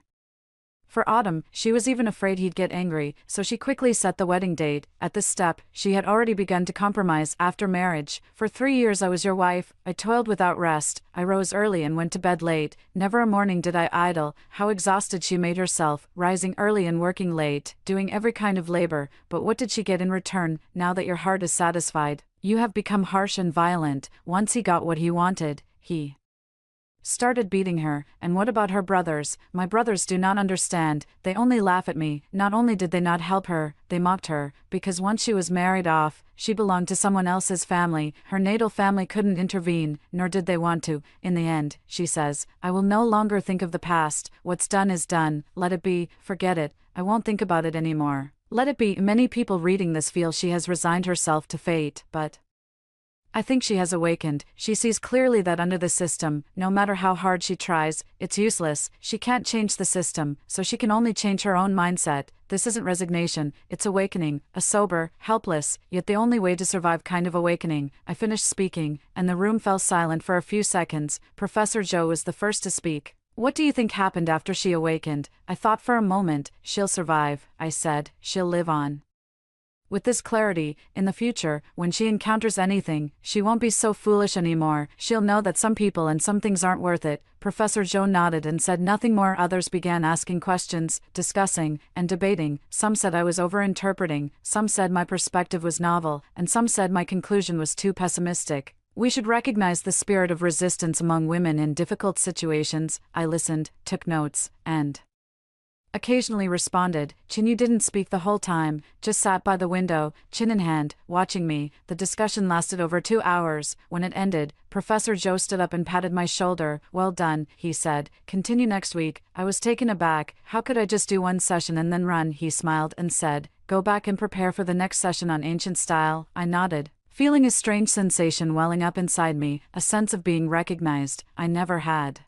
For autumn, she was even afraid he'd get angry, so she quickly set the wedding date. At this step, she had already begun to compromise after marriage. For 3 years I was your wife, I toiled without rest, I rose early and went to bed late, never a morning did I idle. How exhausted she made herself, rising early and working late, doing every kind of labor, but what did she get in return, now that your heart is satisfied? You have become harsh and violent. Once he got what he wanted, he started beating her. And what about her brothers? My brothers do not understand, they only laugh at me. Not only did they not help her, they mocked her, because once she was married off, she belonged to someone else's family. Her natal family couldn't intervene, nor did they want to. In the end, she says, I will no longer think of the past. What's done is done, let it be, forget it, I won't think about it anymore. Let it be. Many people reading this feel she has resigned herself to fate, but I think she has awakened. She sees clearly that under the system, no matter how hard she tries, it's useless. She can't change the system, so she can only change her own mindset. This isn't resignation, it's awakening, a sober, helpless, yet the only way to survive kind of awakening. I finished speaking, and the room fell silent for a few seconds. Professor Joe was the first to speak. What do you think happened after she awakened? I thought for a moment. She'll survive, I said. She'll live on. With this clarity, in the future, when she encounters anything, she won't be so foolish anymore. She'll know that some people and some things aren't worth it. Professor Joe nodded and said nothing more. Others began asking questions, discussing, and debating. Some said I was overinterpreting, some said my perspective was novel, and some said my conclusion was too pessimistic. We should recognize the spirit of resistance among women in difficult situations. I listened, took notes, and occasionally responded. Chin, you didn't speak the whole time, just sat by the window, chin in hand, watching me. The discussion lasted over 2 hours. When it ended, Professor Joe stood up and patted my shoulder. Well done, he said. Continue next week. I was taken aback. How could I just do one session and then run? He smiled and said, go back and prepare for the next session on ancient style. I nodded, feeling a strange sensation welling up inside me, a sense of being recognized. I never had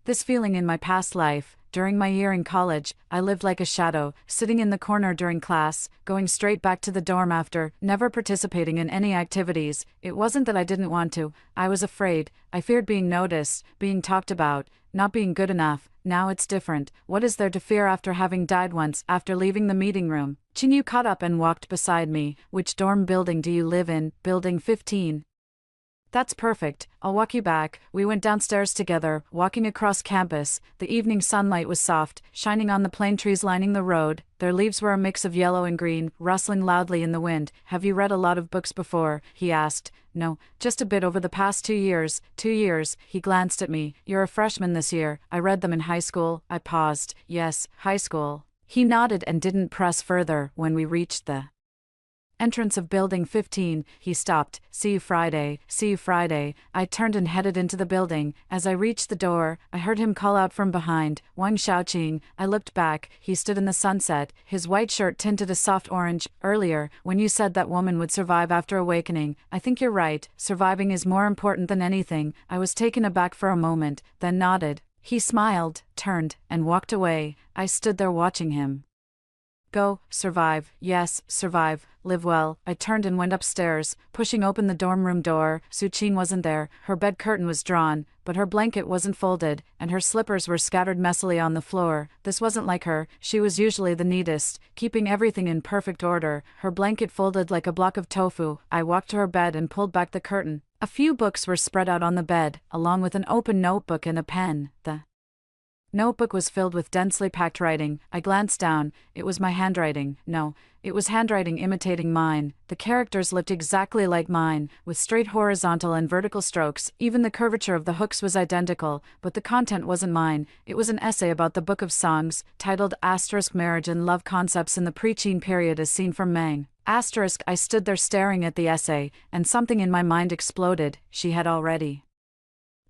this feeling in my past life. During my year in college, I lived like a shadow, sitting in the corner during class, going straight back to the dorm after, never participating in any activities. It wasn't that I didn't want to, I was afraid. I feared being noticed, being talked about, not being good enough. Now it's different. What is there to fear after having died once? After leaving the meeting room, Chinyu caught up and walked beside me. Which dorm building do you live in? Building 15. That's perfect, I'll walk you back. We went downstairs together, walking across campus. The evening sunlight was soft, shining on the plane trees lining the road. Their leaves were a mix of yellow and green, rustling loudly in the wind. Have you read a lot of books before? He asked. No, just a bit over the past 2 years. 2 years, he glanced at me. You're a freshman this year. I read them in high school. I paused. Yes, high school. He nodded and didn't press further. When we reached the entrance of building 15, he stopped. See you Friday, see you Friday. I turned and headed into the building. As I reached the door, I heard him call out from behind, Wang Xiaoqing. I looked back. He stood in the sunset, his white shirt tinted a soft orange. Earlier, when you said that woman would survive after awakening, I think you're right. Surviving is more important than anything. I was taken aback for a moment, then nodded. He smiled, turned, and walked away. I stood there watching him. Go, survive, yes, survive, live well. I turned and went upstairs, pushing open the dorm room door. Su Qin wasn't there. Her bed curtain was drawn, but her blanket wasn't folded, and her slippers were scattered messily on the floor. This wasn't like her. She was usually the neatest, keeping everything in perfect order, her blanket folded like a block of tofu. I walked to her bed and pulled back the curtain. A few books were spread out on the bed, along with an open notebook and a pen. The notebook was filled with densely packed writing. I glanced down. It was my handwriting. No, it was handwriting imitating mine. The characters looked exactly like mine, with straight horizontal and vertical strokes. Even the curvature of the hooks was identical, but the content wasn't mine. It was an essay about the Book of Songs, titled Marriage and Love Concepts in the Pre-Qin Period as Seen from Mang. I stood there staring at the essay, and something in my mind exploded. She had already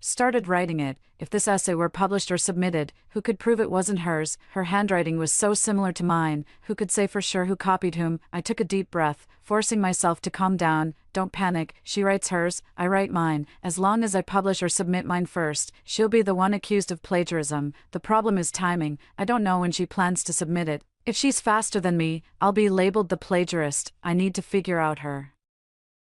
started writing it. If this essay were published or submitted, who could prove it wasn't hers? Her handwriting was so similar to mine. Who could say for sure who copied whom? I took a deep breath, forcing myself to calm down. Don't panic. She writes hers, I write mine. As long as I publish or submit mine first, she'll be the one accused of plagiarism. The problem is timing. I don't know when she plans to submit it. If she's faster than me, I'll be labeled the plagiarist. I need to figure out her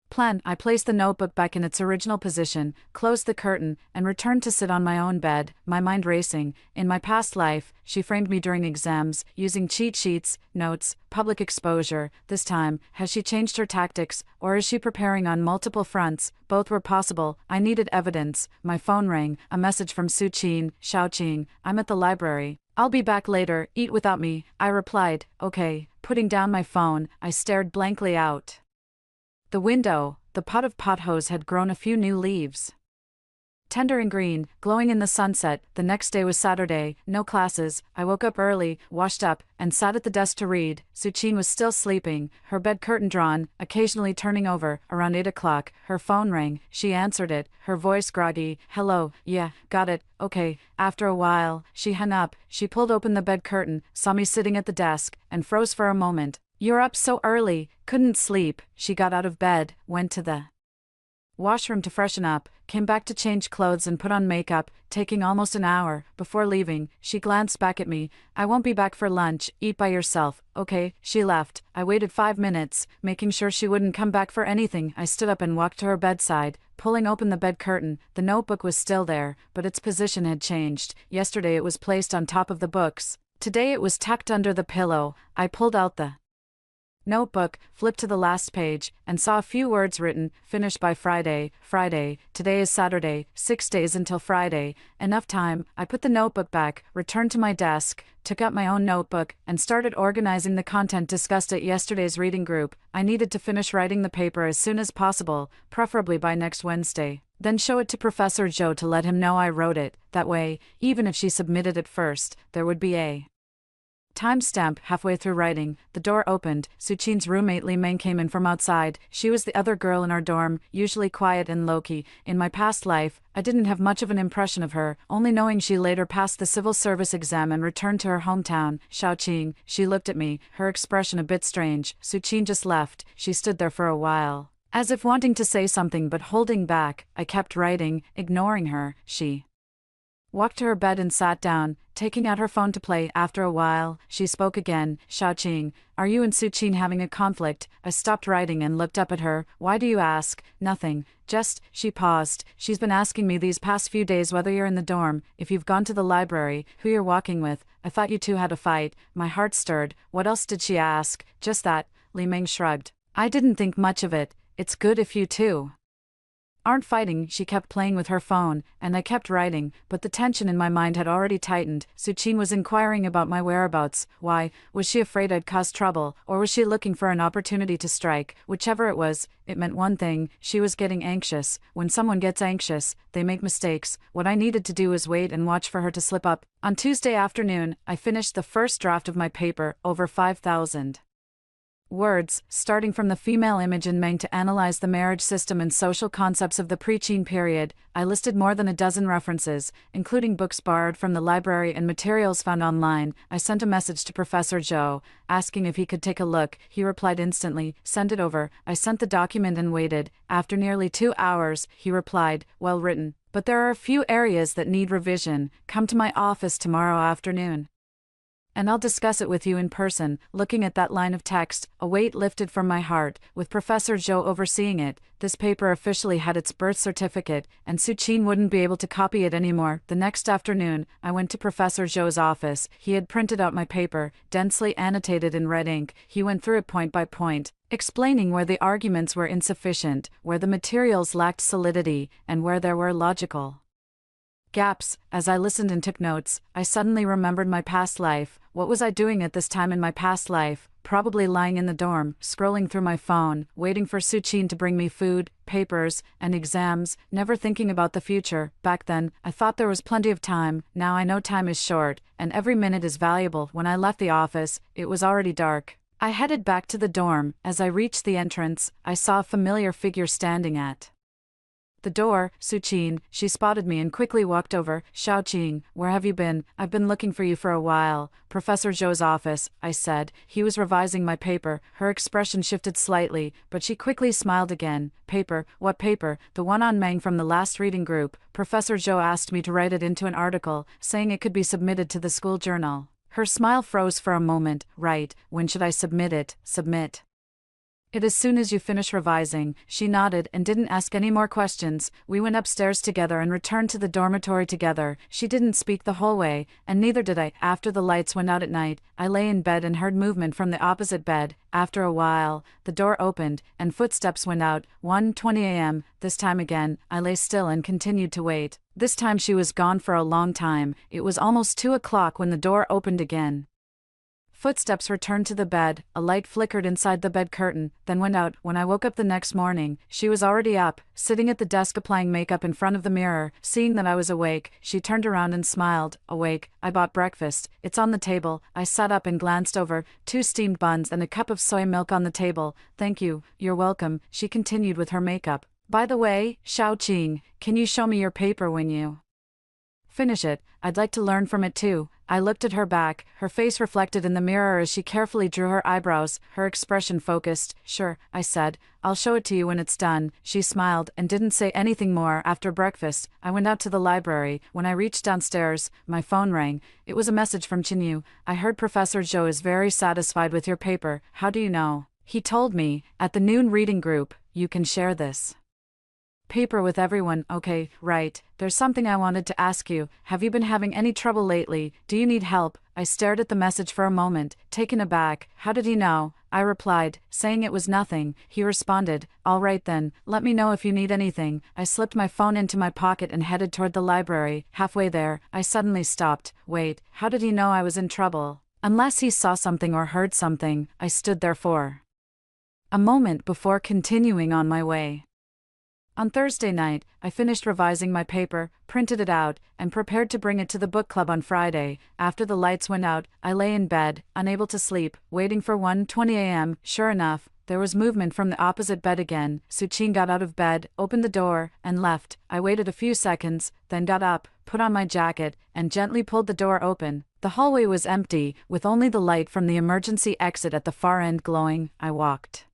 plan. I placed the notebook back in its original position, closed the curtain, and returned to sit on my own bed, my mind racing. In my past life, she framed me during exams, using cheat sheets, notes, public exposure. This time, has she changed her tactics, or is she preparing on multiple fronts? Both were possible. I needed evidence. My phone rang, a message from Xiaoqing, I'm at the library. I'll be back later, eat without me, I replied. Okay. Putting down my phone, I stared blankly out the window. The pot of pothoes had grown a few new leaves, tender and green, glowing in the sunset. The next day was Saturday, no classes. I woke up early, washed up, and sat at the desk to read. Suchin was still sleeping, her bed curtain drawn, occasionally turning over. Around 8 o'clock, her phone rang. She answered it, her voice groggy. Hello, yeah, got it, okay. After a while, she hung up. She pulled open the bed curtain, saw me sitting at the desk, and froze for a moment. You're up so early, couldn't sleep. She got out of bed, went to the washroom to freshen up, came back to change clothes and put on makeup, taking almost an hour. Before leaving, she glanced back at me. I won't be back for lunch, eat by yourself, okay? She left. I waited 5 minutes, making sure she wouldn't come back for anything. I stood up and walked to her bedside, pulling open the bed curtain. The notebook was still there, but its position had changed. Yesterday it was placed on top of the books. Today it was tucked under the pillow. I pulled out the notebook, flipped to the last page, and saw a few words written, finished by Friday. Friday, today is Saturday, 6 days until Friday. Enough time. I put the notebook back, returned to my desk, took out my own notebook, and started organizing the content discussed at yesterday's reading group. I needed to finish writing the paper as soon as possible, preferably by next Wednesday. Then show it to Professor Zhou to let him know I wrote it. That way, even if she submitted it first, there would be a timestamp. Halfway through writing, the door opened. Suchin's roommate Li Meng came in from outside. She was the other girl in our dorm, usually quiet and low-key. In my past life, I didn't have much of an impression of her, only knowing she later passed the civil service exam and returned to her hometown, Xiaoqing. She looked at me, her expression a bit strange. Suchin just left. She stood there for a while, as if wanting to say something but holding back. I kept writing, ignoring her. She walked to her bed and sat down, taking out her phone to play. After a while, she spoke again. Xiaoqing, are you and Suchin having a conflict? I stopped writing and looked up at her. Why do you ask? Nothing. Just, she paused. She's been asking me these past few days whether you're in the dorm, if you've gone to the library, who you're walking with. I thought you two had a fight. My heart stirred. What else did she ask? Just that. Li Meng shrugged. I didn't think much of it. It's good if you two aren't fighting. She kept playing with her phone, and I kept writing, but the tension in my mind had already tightened. Suchin was inquiring about my whereabouts. Why? Was she afraid I'd cause trouble, or was she looking for an opportunity to strike? Whichever it was, it meant one thing: she was getting anxious. When someone gets anxious, they make mistakes. What I needed to do was wait and watch for her to slip up. On Tuesday afternoon, I finished the first draft of my paper, over 5,000 words, starting from the female image in Meng to analyze the marriage system and social concepts of the pre-Qin period. I listed more than a dozen references, including books borrowed from the library and materials found online. I sent a message to Professor Zhou, asking if he could take a look. He replied instantly, send it over. I sent the document and waited. After nearly 2 hours, he replied, well written, but there are a few areas that need revision. Come to my office tomorrow afternoon, and I'll discuss it with you in person. Looking at that line of text, a weight lifted from my heart. With Professor Zhou overseeing it, this paper officially had its birth certificate, and Suchin wouldn't be able to copy it anymore. The next afternoon, I went to Professor Zhou's office. He had printed out my paper, densely annotated in red ink. He went through it point by point, explaining where the arguments were insufficient, where the materials lacked solidity, and where there were logical gaps. As I listened and took notes, I suddenly remembered my past life. What was I doing at this time in my past life? Probably lying in the dorm, scrolling through my phone, waiting for Suchin to bring me food, papers, and exams, never thinking about the future. Back then, I thought there was plenty of time. Now I know time is short, and every minute is valuable. When I left the office, it was already dark. I headed back to the dorm. As I reached the entrance, I saw a familiar figure standing at The door, Suchin, she spotted me and quickly walked over. Xiaoqing, where have you been? I've been looking for you for a while. Professor Zhou's office, I said. He was revising my paper. Her expression shifted slightly, but she quickly smiled again. Paper? What paper? The one on Meng from the last reading group. Professor Zhou asked me to write it into an article, saying it could be submitted to the school journal. Her smile froze for a moment. Right, when should I submit it? Submit it as soon as you finish revising. She nodded and didn't ask any more questions. We went upstairs together and returned to the dormitory together. She didn't speak the whole way, and neither did I. After the lights went out at night, I lay in bed and heard movement from the opposite bed. After a while, the door opened, and footsteps went out. 1:20 a.m., this time again. I lay still and continued to wait. This time she was gone for a long time. It was almost 2 o'clock when the door opened again. Footsteps returned to the bed, a light flickered inside the bed curtain, then went out. When I woke up the next morning, she was already up, sitting at the desk applying makeup in front of the mirror. Seeing that I was awake, she turned around and smiled. Awake, I bought breakfast. It's on the table. I sat up and glanced over. 2 steamed buns and a cup of soy milk on the table. Thank you, you're welcome, she continued with her makeup. By the way, Xiaoqing, can you show me your paper when you finish it? I'd like to learn from it too. I looked at her back, her face reflected in the mirror as she carefully drew her eyebrows, her expression focused. Sure, I said. I'll show it to you when it's done. She smiled and didn't say anything more. After breakfast, I went out to the library. When I reached downstairs, my phone rang. It was a message from Chinyu. I heard Professor Zhou is very satisfied with your paper. How do you know? He told me, at the noon reading group, you can share this paper with everyone. Okay, right. There's something I wanted to ask you. Have you been having any trouble lately? Do you need help? I stared at the message for a moment, taken aback. How did he know? I replied, saying it was nothing. He responded, all right then, let me know if you need anything. I slipped my phone into my pocket and headed toward the library. Halfway there, I suddenly stopped. Wait, how did he know I was in trouble? Unless he saw something or heard something. I stood there for a moment before continuing on my way. On Thursday night, I finished revising my paper, printed it out, and prepared to bring it to the book club on Friday. After the lights went out, I lay in bed, unable to sleep, waiting for 1:20 a.m. Sure enough, there was movement from the opposite bed again. Suchin got out of bed, opened the door, and left. I waited a few seconds, then got up, put on my jacket, and gently pulled the door open. The hallway was empty, with only the light from the emergency exit at the far end glowing. I walked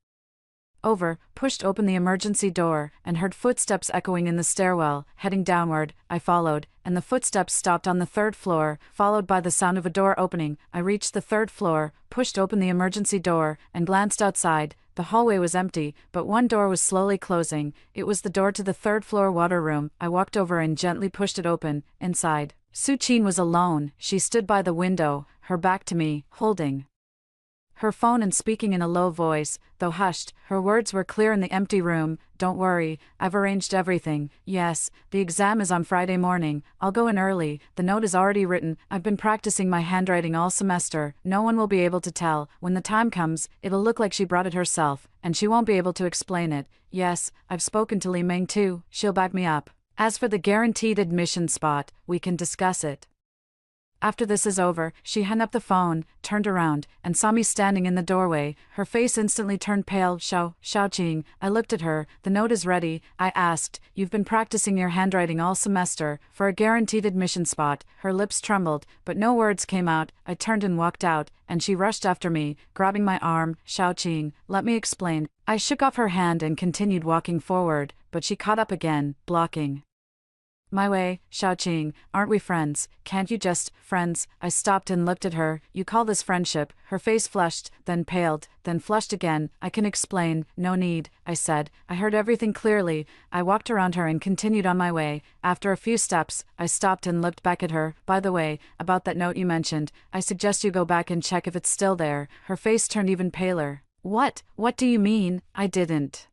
over, pushed open the emergency door, and heard footsteps echoing in the stairwell. Heading downward, I followed, and the footsteps stopped on the 3rd floor, followed by the sound of a door opening. I reached the 3rd floor, pushed open the emergency door, and glanced outside. The hallway was empty, but one door was slowly closing. It was the door to the 3rd floor water room. I walked over and gently pushed it open. Inside, Suchin was alone. She stood by the window, her back to me, holding her phone and speaking in a low voice, though hushed. Her words were clear in the empty room. Don't worry, I've arranged everything. Yes, the exam is on Friday morning. I'll go in early. The note is already written. I've been practicing my handwriting all semester. No one will be able to tell. When the time comes, it'll look like she brought it herself, and she won't be able to explain it. Yes, I've spoken to Li Meng too. She'll back me up. As for the guaranteed admission spot, we can discuss it after this is over. She hung up the phone, turned around, and saw me standing in the doorway. Her face instantly turned pale. Xiaoqing, I looked at her. The note is ready. I asked, you've been practicing your handwriting all semester, for a guaranteed admission spot. Her lips trembled, but no words came out. I turned and walked out, and she rushed after me, grabbing my arm. Xiaoqing, let me explain. I shook off her hand and continued walking forward, but she caught up again, blocking my way. Xiaoqing, aren't we friends? Can't you just, friends? I stopped and looked at her. You call this friendship? Her face flushed, then paled, then flushed again. I can explain. No need, I said. I heard everything clearly. I walked around her and continued on my way. After a few steps, I stopped and looked back at her. By the way, about that note you mentioned, I suggest you go back and check if it's still there. Her face turned even paler. What do you mean? I didn't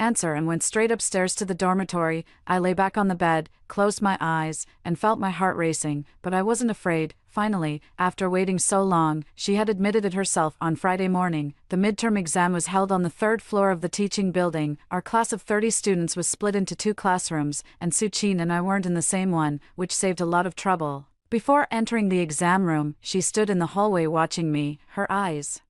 answer and went straight upstairs to the dormitory. I lay back on the bed, closed my eyes, and felt my heart racing, but I wasn't afraid. Finally, after waiting so long, she had admitted it herself. On Friday morning, the midterm exam was held on the 3rd floor of the teaching building. Our class of 30 students was split into 2 classrooms, and Suchin and I weren't in the same one, which saved a lot of trouble. Before entering the exam room, she stood in the hallway watching me, her eyes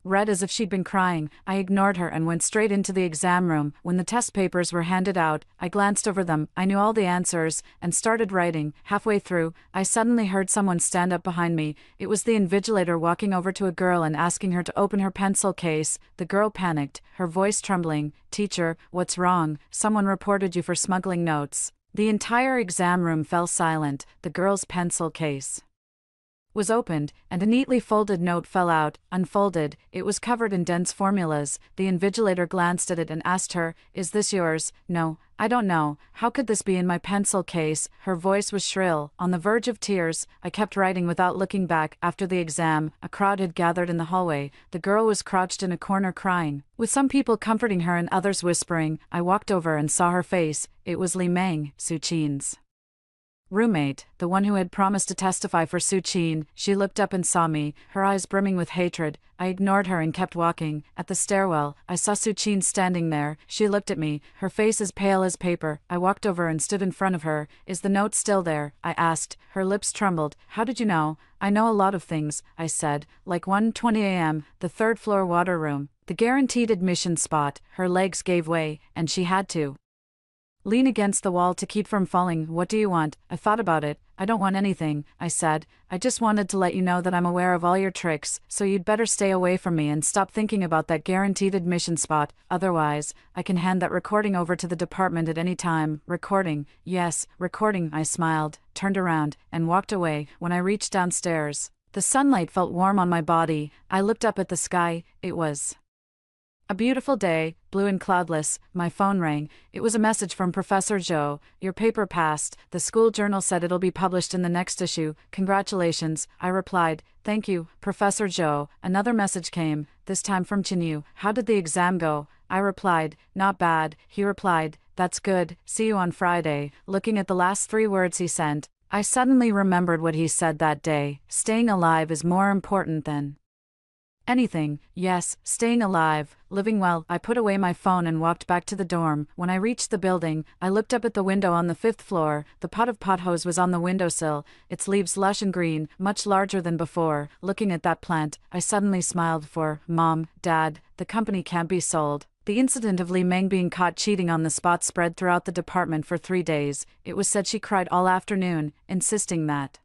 red as if she'd been crying. I ignored her and went straight into the exam room. When the test papers were handed out, I glanced over them. I knew all the answers, and started writing. Halfway through, I suddenly heard someone stand up behind me. It was the invigilator walking over to a girl and asking her to open her pencil case. The girl panicked, her voice trembling. "Teacher, what's wrong? Someone reported you for smuggling notes." The entire exam room fell silent. The girl's pencil case was opened, and a neatly folded note fell out. Unfolded, it was covered in dense formulas. The invigilator glanced at it and asked her, "Is this yours?" "No, I don't know. How could this be in my pencil case?" Her voice was shrill, on the verge of tears. I kept writing without looking back. After the exam, a crowd had gathered in the hallway. The girl was crouched in a corner crying, with some people comforting her and others whispering. I walked over and saw her face. It was Li Meng, Su Qin's roommate, the one who had promised to testify for Su Qin. She looked up and saw me, her eyes brimming with hatred. I ignored her and kept walking. At the stairwell, I saw Su Qin standing there. She looked at me, her face as pale as paper. I walked over and stood in front of her. "Is the note still there?" I asked. Her lips trembled. "How did you know?" "I know a lot of things," I said. "Like 1:20 a.m., the third-floor water room, the guaranteed admission spot." Her legs gave way, and she had to lean against the wall to keep from falling. "What do you want?" I thought about it. "I don't want anything," I said. "I just wanted to let you know that I'm aware of all your tricks, so you'd better stay away from me and stop thinking about that guaranteed admission spot. Otherwise, I can hand that recording over to the department at any time." "Recording?" "Yes, recording." I smiled, turned around, and walked away. When I reached downstairs, the sunlight felt warm on my body. I looked up at the sky. It was a beautiful day, blue and cloudless. My phone rang. It was a message from Professor Zhou. "Your paper passed. The school journal said it'll be published in the next issue. Congratulations." I replied, "Thank you, Professor Zhou." Another message came, this time from Chinyu. "How did the exam go?" I replied, "Not bad." He replied, "That's good. See you on Friday." Looking at the last 3 words he sent, I suddenly remembered what he said that day. Staying alive is more important than anything. Yes, staying alive, living well. I put away my phone and walked back to the dorm. When I reached the building, I looked up at the window on the 5th floor. The pot of pothos was on the windowsill, its leaves lush and green, much larger than before. Looking at that plant, I suddenly smiled. For Mom, Dad, the company can't be sold. The incident of Li Meng being caught cheating on the spot spread throughout the department for 3 days. It was said she cried all afternoon, insisting that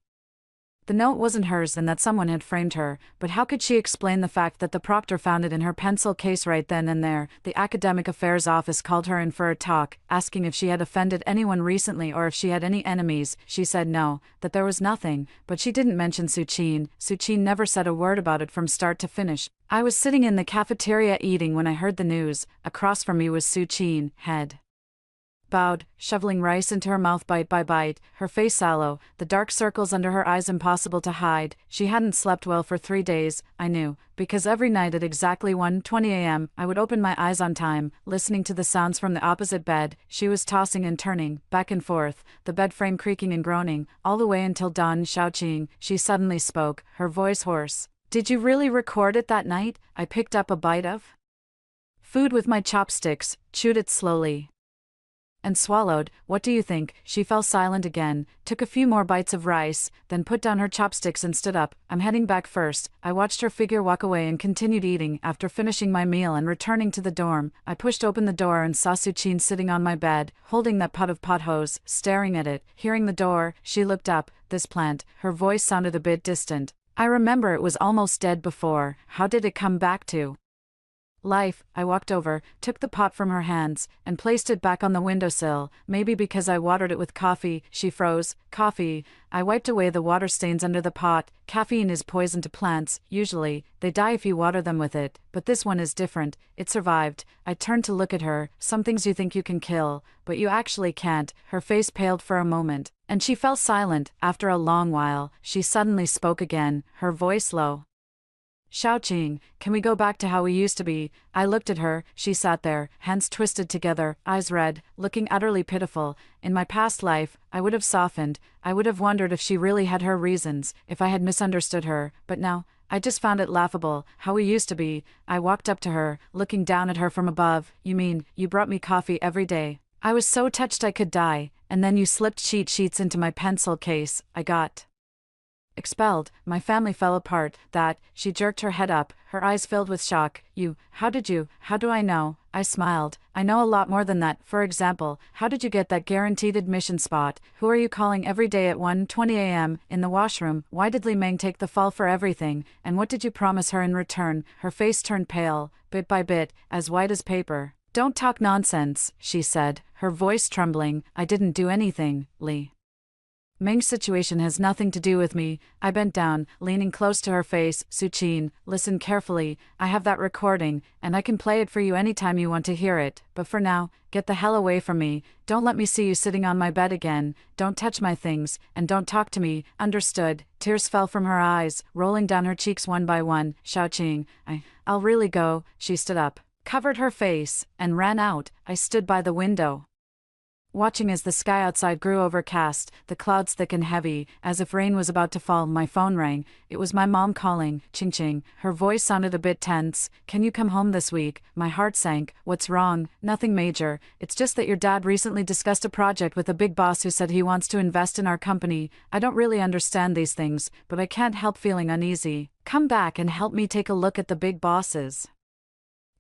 the note wasn't hers and that someone had framed her. But how could she explain the fact that the proctor found it in her pencil case right then and there? The academic affairs office called her in for a talk, asking if she had offended anyone recently or if she had any enemies. She said no, that there was nothing, but she didn't mention Su Qin. Su Qin never said a word about it from start to finish. I was sitting in the cafeteria eating when I heard the news. Across from me was Su Qin, head bowed, shoveling rice into her mouth bite by bite, her face sallow, the dark circles under her eyes impossible to hide. She hadn't slept well for 3 days, I knew, because every night at exactly 1:20 a.m., I would open my eyes on time, listening to the sounds from the opposite bed. She was tossing and turning, back and forth, the bed frame creaking and groaning, all the way until dawn. "Xiaoqing," she suddenly spoke, her voice hoarse. "Did you really record it that night?" I picked up a bite of food with my chopsticks, chewed it slowly, and swallowed. "What do you think?" She fell silent again, took a few more bites of rice, then put down her chopsticks and stood up. "I'm heading back first." I watched her figure walk away and continued eating. After finishing my meal and returning to the dorm, I pushed open the door and saw Su Qin sitting on my bed, holding that pot of pothos, staring at it. Hearing the door, she looked up. "This plant," her voice sounded a bit distant. "I remember it was almost dead before. How did it come back to life?" I walked over, took the pot from her hands, and placed it back on the windowsill. "Maybe because I watered it with coffee." She froze. "Coffee?" I wiped away the water stains under the pot. "Caffeine is poison to plants. Usually, they die if you water them with it, but this one is different. It survived." I turned to look at her. "Some things you think you can kill, but you actually can't." Her face paled for a moment, and she fell silent. After a long while, she suddenly spoke again, her voice low. "Xiaoqing, can we go back to how we used to be?" I looked at her. She sat there, hands twisted together, eyes red, looking utterly pitiful. In my past life, I would have softened. I would have wondered if she really had her reasons, if I had misunderstood her. But now, I just found it laughable. "How we used to be." I walked up to her, looking down at her from above. "You mean, you brought me coffee every day?" I was so touched I could die. "And then you slipped cheat sheets into my pencil case." I got Expelled. My family fell apart. That, she jerked her head up, her eyes filled with shock. How do I know? I smiled. I know a lot more than that. For example, how did you get that guaranteed admission spot? Who are you calling every day at 1:20 a.m. in the washroom? Why did Li Meng take the fall for everything? And what did you promise her in return? Her face turned pale, bit by bit, as white as paper. Don't talk nonsense, she said, her voice trembling. I didn't do anything, Li Meng's situation has nothing to do with me. I bent down, leaning close to her face. Suchin, listen carefully. I have that recording, and I can play it for you anytime you want to hear it. But for now, get the hell away from me. Don't let me see you sitting on my bed again. Don't touch my things, and don't talk to me. Understood? Tears fell from her eyes, rolling down her cheeks one by one. Xiaoqing, I'll really go. She stood up, covered her face, and ran out. I stood by the window, watching as the sky outside grew overcast, the clouds thick and heavy, as if rain was about to fall. My phone rang. It was my mom calling. Ching. Her voice sounded a bit tense. Can you come home this week? My heart sank. What's wrong? Nothing major. It's just that your dad recently discussed a project with a big boss who said he wants to invest in our company. I don't really understand these things, but I can't help feeling uneasy. Come back and help me take a look at the big boss's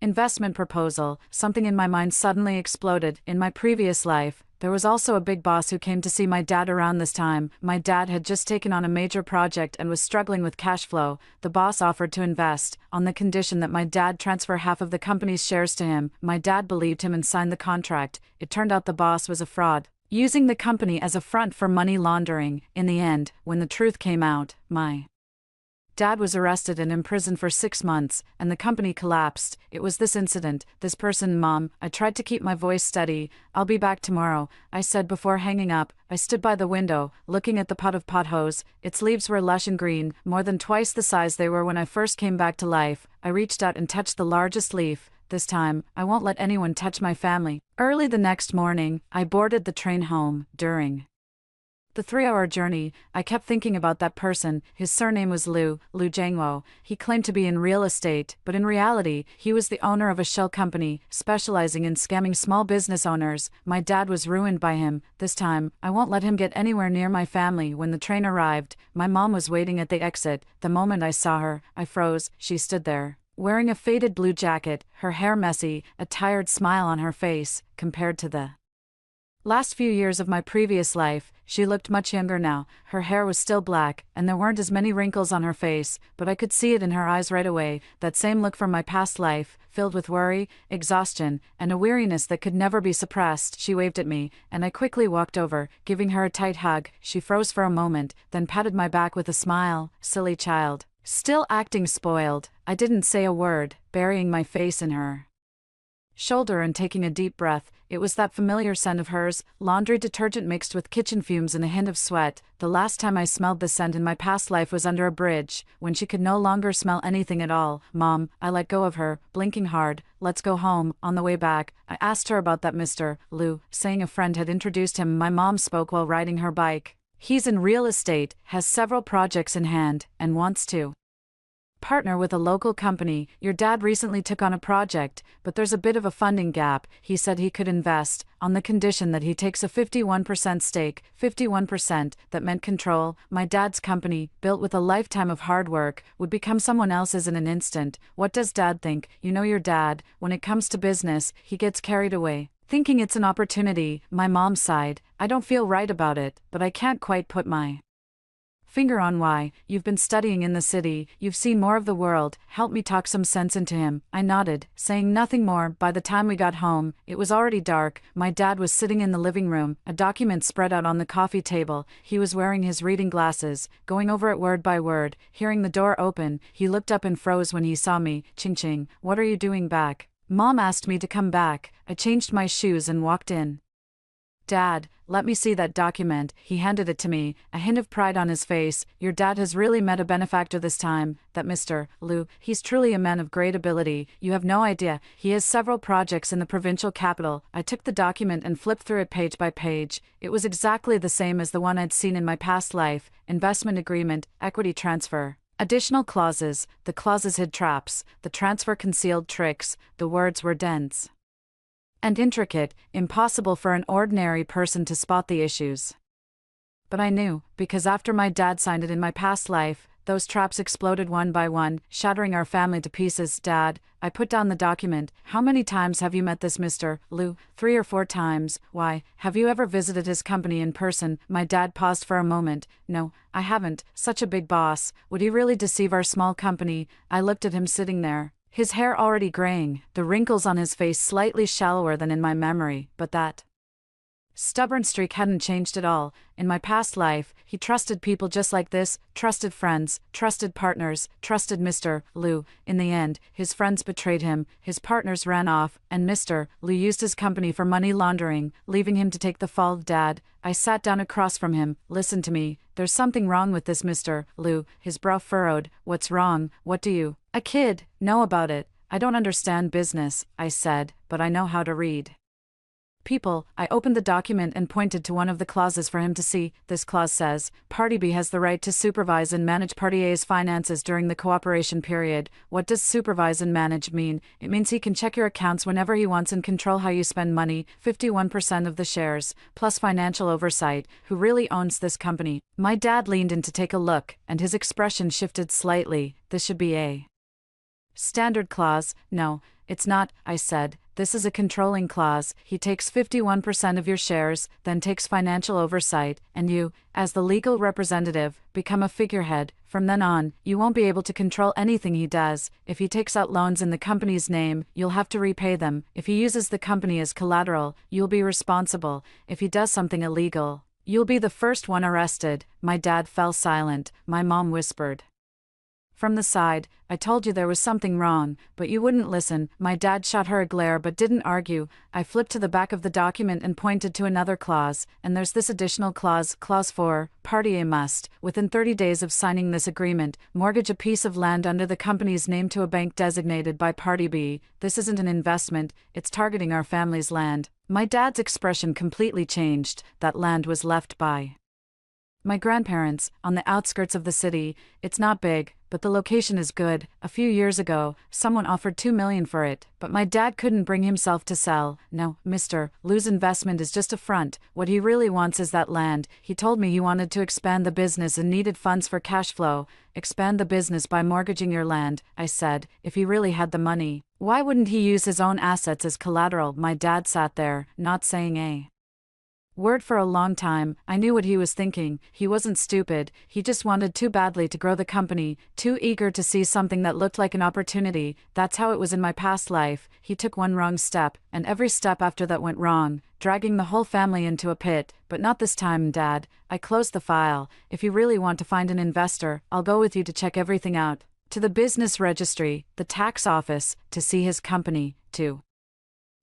investment proposal. Something in my mind suddenly exploded. In my previous life, there was also a big boss who came to see my dad around this time. My dad had just taken on a major project and was struggling with cash flow. The boss offered to invest, on the condition that my dad transfer half of the company's shares to him. My dad believed him and signed the contract. It turned out the boss was a fraud, using the company as a front for money laundering. In the end, when the truth came out, my dad was arrested and imprisoned for 6 months, and the company collapsed. It was this incident, this person. Mom, I tried to keep my voice steady. I'll be back tomorrow, I said before hanging up. I stood by the window, looking at the pot of pothos. Its leaves were lush and green, more than twice the size they were when I first came back to life. I reached out and touched the largest leaf. This time, I won't let anyone touch my family. Early the next morning, I boarded the train home. During the 3-hour journey, I kept thinking about that person. His surname was Lu Jiangwo. He claimed to be in real estate, but in reality, he was the owner of a shell company, specializing in scamming small business owners. My dad was ruined by him. This time, I won't let him get anywhere near my family. When the train arrived, my mom was waiting at the exit. The moment I saw her, I froze. She stood there, wearing a faded blue jacket, her hair messy, a tired smile on her face. Compared to the last few years of my previous life, she looked much younger now. Her hair was still black, and there weren't as many wrinkles on her face, but I could see it in her eyes right away, that same look from my past life, filled with worry, exhaustion, and a weariness that could never be suppressed. She waved at me, and I quickly walked over, giving her a tight hug. She froze for a moment, then patted my back with a smile. Silly child. Still acting spoiled. I didn't say a word, burying my face in her shoulder and taking a deep breath. It was that familiar scent of hers, laundry detergent mixed with kitchen fumes and a hint of sweat. The last time I smelled this scent in my past life was under a bridge, when she could no longer smell anything at all. Mom, I let go of her, blinking hard. Let's go home. On the way back, I asked her about that Mr. Lu, saying a friend had introduced him. My mom spoke while riding her bike. He's in real estate, has several projects in hand, and wants to partner with a local company. Your dad recently took on a project, but there's a bit of a funding gap. He said he could invest, on the condition that he takes a 51% stake. 51%, that meant control. My dad's company, built with a lifetime of hard work, would become someone else's in an instant. What does dad think? You know your dad, when it comes to business, he gets carried away, thinking it's an opportunity. My mom sighed. I don't feel right about it, but I can't quite put my finger on why. You've been studying in the city, you've seen more of the world. Help me talk some sense into him. I nodded, saying nothing more. By the time we got home, it was already dark. My dad was sitting in the living room, a document spread out on the coffee table. He was wearing his reading glasses, going over it word by word. Hearing the door open, he looked up and froze when he saw me. Ching, what are you doing back? Mom asked me to come back. I changed my shoes and walked in. Dad, let me see that document. He handed it to me, a hint of pride on his face. Your dad has really met a benefactor this time, that Mr. Lu. He's truly a man of great ability. You have no idea. He has several projects in the provincial capital. I took the document and flipped through it page by page. It was exactly the same as the one I'd seen in my past life. Investment agreement, equity transfer. Additional clauses. The clauses hid traps. The transfer concealed tricks. The words were dense and intricate, impossible for an ordinary person to spot the issues. But I knew, because after my dad signed it in my past life, those traps exploded one by one, shattering our family to pieces. Dad, I put down the document. How many times have you met this Mr. Liu? 3 or 4 times. Why, have you ever visited his company in person? My dad paused for a moment. No, I haven't. Such a big boss. Would he really deceive our small company? I looked at him sitting there, his hair already graying, the wrinkles on his face slightly shallower than in my memory, but that stubborn streak hadn't changed at all. In my past life, he trusted people just like this, trusted friends, trusted partners, trusted Mr. Liu. In the end, his friends betrayed him, his partners ran off, and Mr. Liu used his company for money laundering, leaving him to take the fall. Dad, I sat down across from him. Listen to me, there's something wrong with this Mr. Liu. His brow furrowed. What's wrong? What do you, a kid, know about it? I don't understand business, I said, but I know how to read people. I opened the document and pointed to one of the clauses for him to see. This clause says, Party B has the right to supervise and manage Party A's finances during the cooperation period. What does supervise and manage mean? It means he can check your accounts whenever he wants and control how you spend money. 51% of the shares, plus financial oversight. Who really owns this company? My dad leaned in to take a look, and his expression shifted slightly. This should be a standard clause. No, it's not, I said. This is a controlling clause. He takes 51% of your shares, then takes financial oversight, and you, as the legal representative, become a figurehead. From then on, you won't be able to control anything he does. If he takes out loans in the company's name, you'll have to repay them. If he uses the company as collateral, you'll be responsible. If he does something illegal, you'll be the first one arrested. My dad fell silent. My mom whispered from the side, I told you there was something wrong, but you wouldn't listen. My dad shot her a glare but didn't argue. I flipped to the back of the document and pointed to another clause, and there's this additional clause, Clause 4, Party A must, within 30 days of signing this agreement, mortgage a piece of land under the company's name to a bank designated by Party B. This isn't an investment, it's targeting our family's land. My dad's expression completely changed. That land was left by my grandparents, on the outskirts of the city. It's not big, but the location is good. A few years ago, someone offered $2 million for it, but my dad couldn't bring himself to sell. No, Mr. Liu's investment is just a front. What he really wants is that land. He told me he wanted to expand the business and needed funds for cash flow. Expand the business by mortgaging your land, I said. If he really had the money, why wouldn't he use his own assets as collateral? My dad sat there, not saying a word for a long time. I knew what he was thinking. He wasn't stupid, he just wanted too badly to grow the company, too eager to see something that looked like an opportunity. That's how it was in my past life. He took one wrong step, and every step after that went wrong, dragging the whole family into a pit. But not this time, Dad. I closed the file. If you really want to find an investor, I'll go with you to check everything out. To the business registry, the tax office, to see his company, to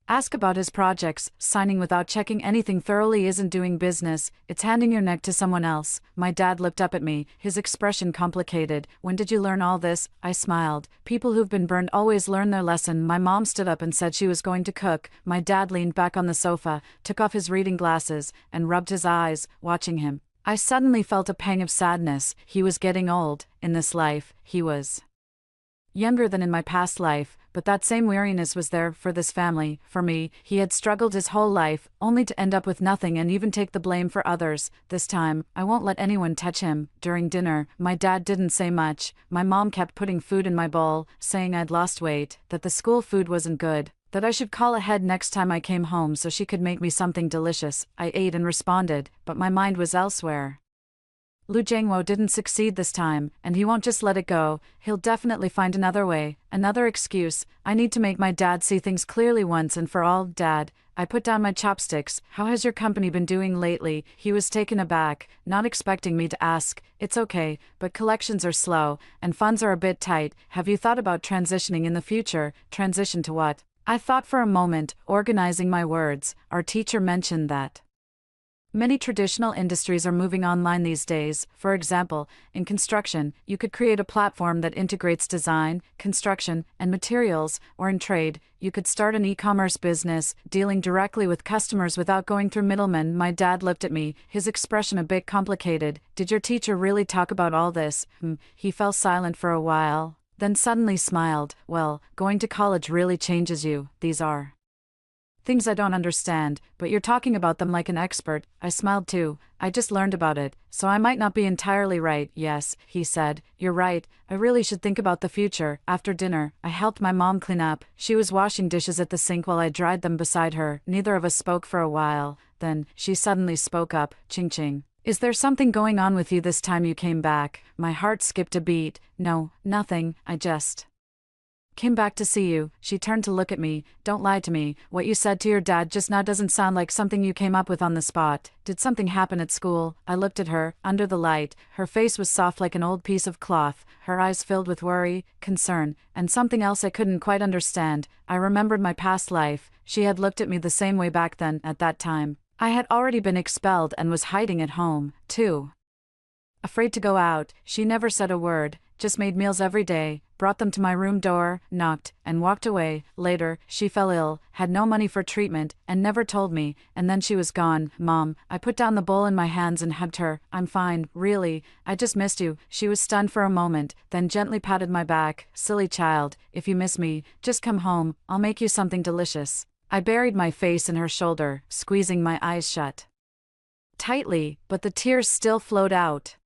ask about his projects. Signing without checking anything thoroughly isn't doing business, it's handing your neck to someone else. My dad looked up at me, his expression complicated. When did you learn all this? I smiled. People who've been burned always learn their lesson. My mom stood up and said she was going to cook. My dad leaned back on the sofa, took off his reading glasses, and rubbed his eyes, watching him. I suddenly felt a pang of sadness. He was getting old. In this life, he was younger than in my past life, but that same weariness was there for this family. For me, he had struggled his whole life, only to end up with nothing and even take the blame for others. This time, I won't let anyone touch him. During dinner, my dad didn't say much. My mom kept putting food in my bowl, saying I'd lost weight, that the school food wasn't good, that I should call ahead next time I came home so she could make me something delicious. I ate and responded, but my mind was elsewhere. Liu Jiangwo didn't succeed this time, and he won't just let it go. He'll definitely find another way, another excuse. I need to make my dad see things clearly once and for all. Dad, I put down my chopsticks. How has your company been doing lately? He was taken aback, not expecting me to ask. It's okay, but collections are slow, and funds are a bit tight. Have you thought about transitioning in the future? Transition to what? I thought for a moment, organizing my words. Our teacher mentioned that many traditional industries are moving online these days. For example, in construction, you could create a platform that integrates design, construction, and materials, or in trade, you could start an e-commerce business, dealing directly with customers without going through middlemen. My dad looked at me, his expression a bit complicated. Did your teacher really talk about all this? He fell silent for a while, then suddenly smiled. Well, going to college really changes you. These are Things I don't understand, but you're talking about them like an expert. I smiled too. I just learned about it, so I might not be entirely right. Yes, he said, you're right. I really should think about the future. After dinner, I helped my mom clean up. She was washing dishes at the sink while I dried them beside her. Neither of us spoke for a while. Then, she suddenly spoke up, Ching Ching. Is there something going on with you this time you came back? My heart skipped a beat. No, nothing, I just came back to see you. She turned to look at me. Don't lie to me. What you said to your dad just now doesn't sound like something you came up with on the spot. Did something happen at school? I looked at her, under the light. Her face was soft like an old piece of cloth, her eyes filled with worry, concern, and something else I couldn't quite understand. I remembered my past life. She had looked at me the same way back then, at that time. I had already been expelled and was hiding at home, too. Afraid to go out, she never said a word, just made meals every day, brought them to my room door, knocked, and walked away. Later, she fell ill, had no money for treatment, and never told me, and then she was gone. Mom, I put down the bowl in my hands and hugged her. I'm fine, really, I just missed you. She was stunned for a moment, then gently patted my back. Silly child, if you miss me, just come home, I'll make you something delicious. I buried my face in her shoulder, squeezing my eyes shut tightly, but the tears still flowed out.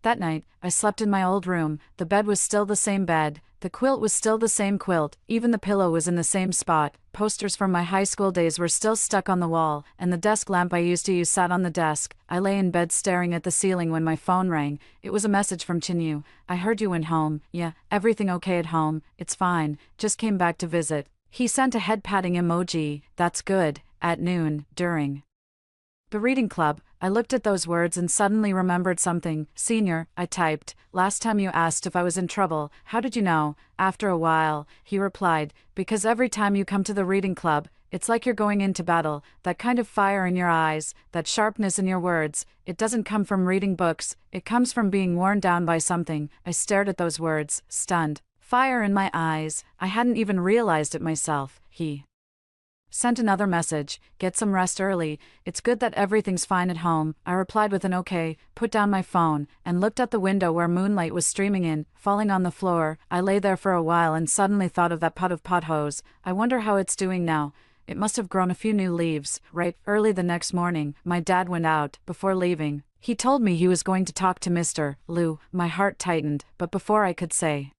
That night, I slept in my old room. The bed was still the same bed, the quilt was still the same quilt, even the pillow was in the same spot. Posters from my high school days were still stuck on the wall, and the desk lamp I used to use sat on the desk. I lay in bed staring at the ceiling when my phone rang. It was a message from Chinyu. I heard you went home. Yeah, everything okay at home? It's fine, just came back to visit. He sent a head-patting emoji. That's good. At noon, during the reading club, I looked at those words and suddenly remembered something. Senior, I typed. Last time you asked if I was in trouble, how did you know? After a while, he replied, because every time you come to the reading club, it's like you're going into battle. That kind of fire in your eyes, that sharpness in your words, it doesn't come from reading books, it comes from being worn down by something. I stared at those words, stunned. Fire in my eyes, I hadn't even realized it myself. He sent another message, get some rest early, it's good that everything's fine at home. I replied with an okay, put down my phone, and looked out the window where moonlight was streaming in, falling on the floor. I lay there for a while and suddenly thought of that pot of pothoes. I wonder how it's doing now. It must have grown a few new leaves. Right, early the next morning, my dad went out. Before leaving, he told me he was going to talk to Mr. Liu. My heart tightened, but before I could say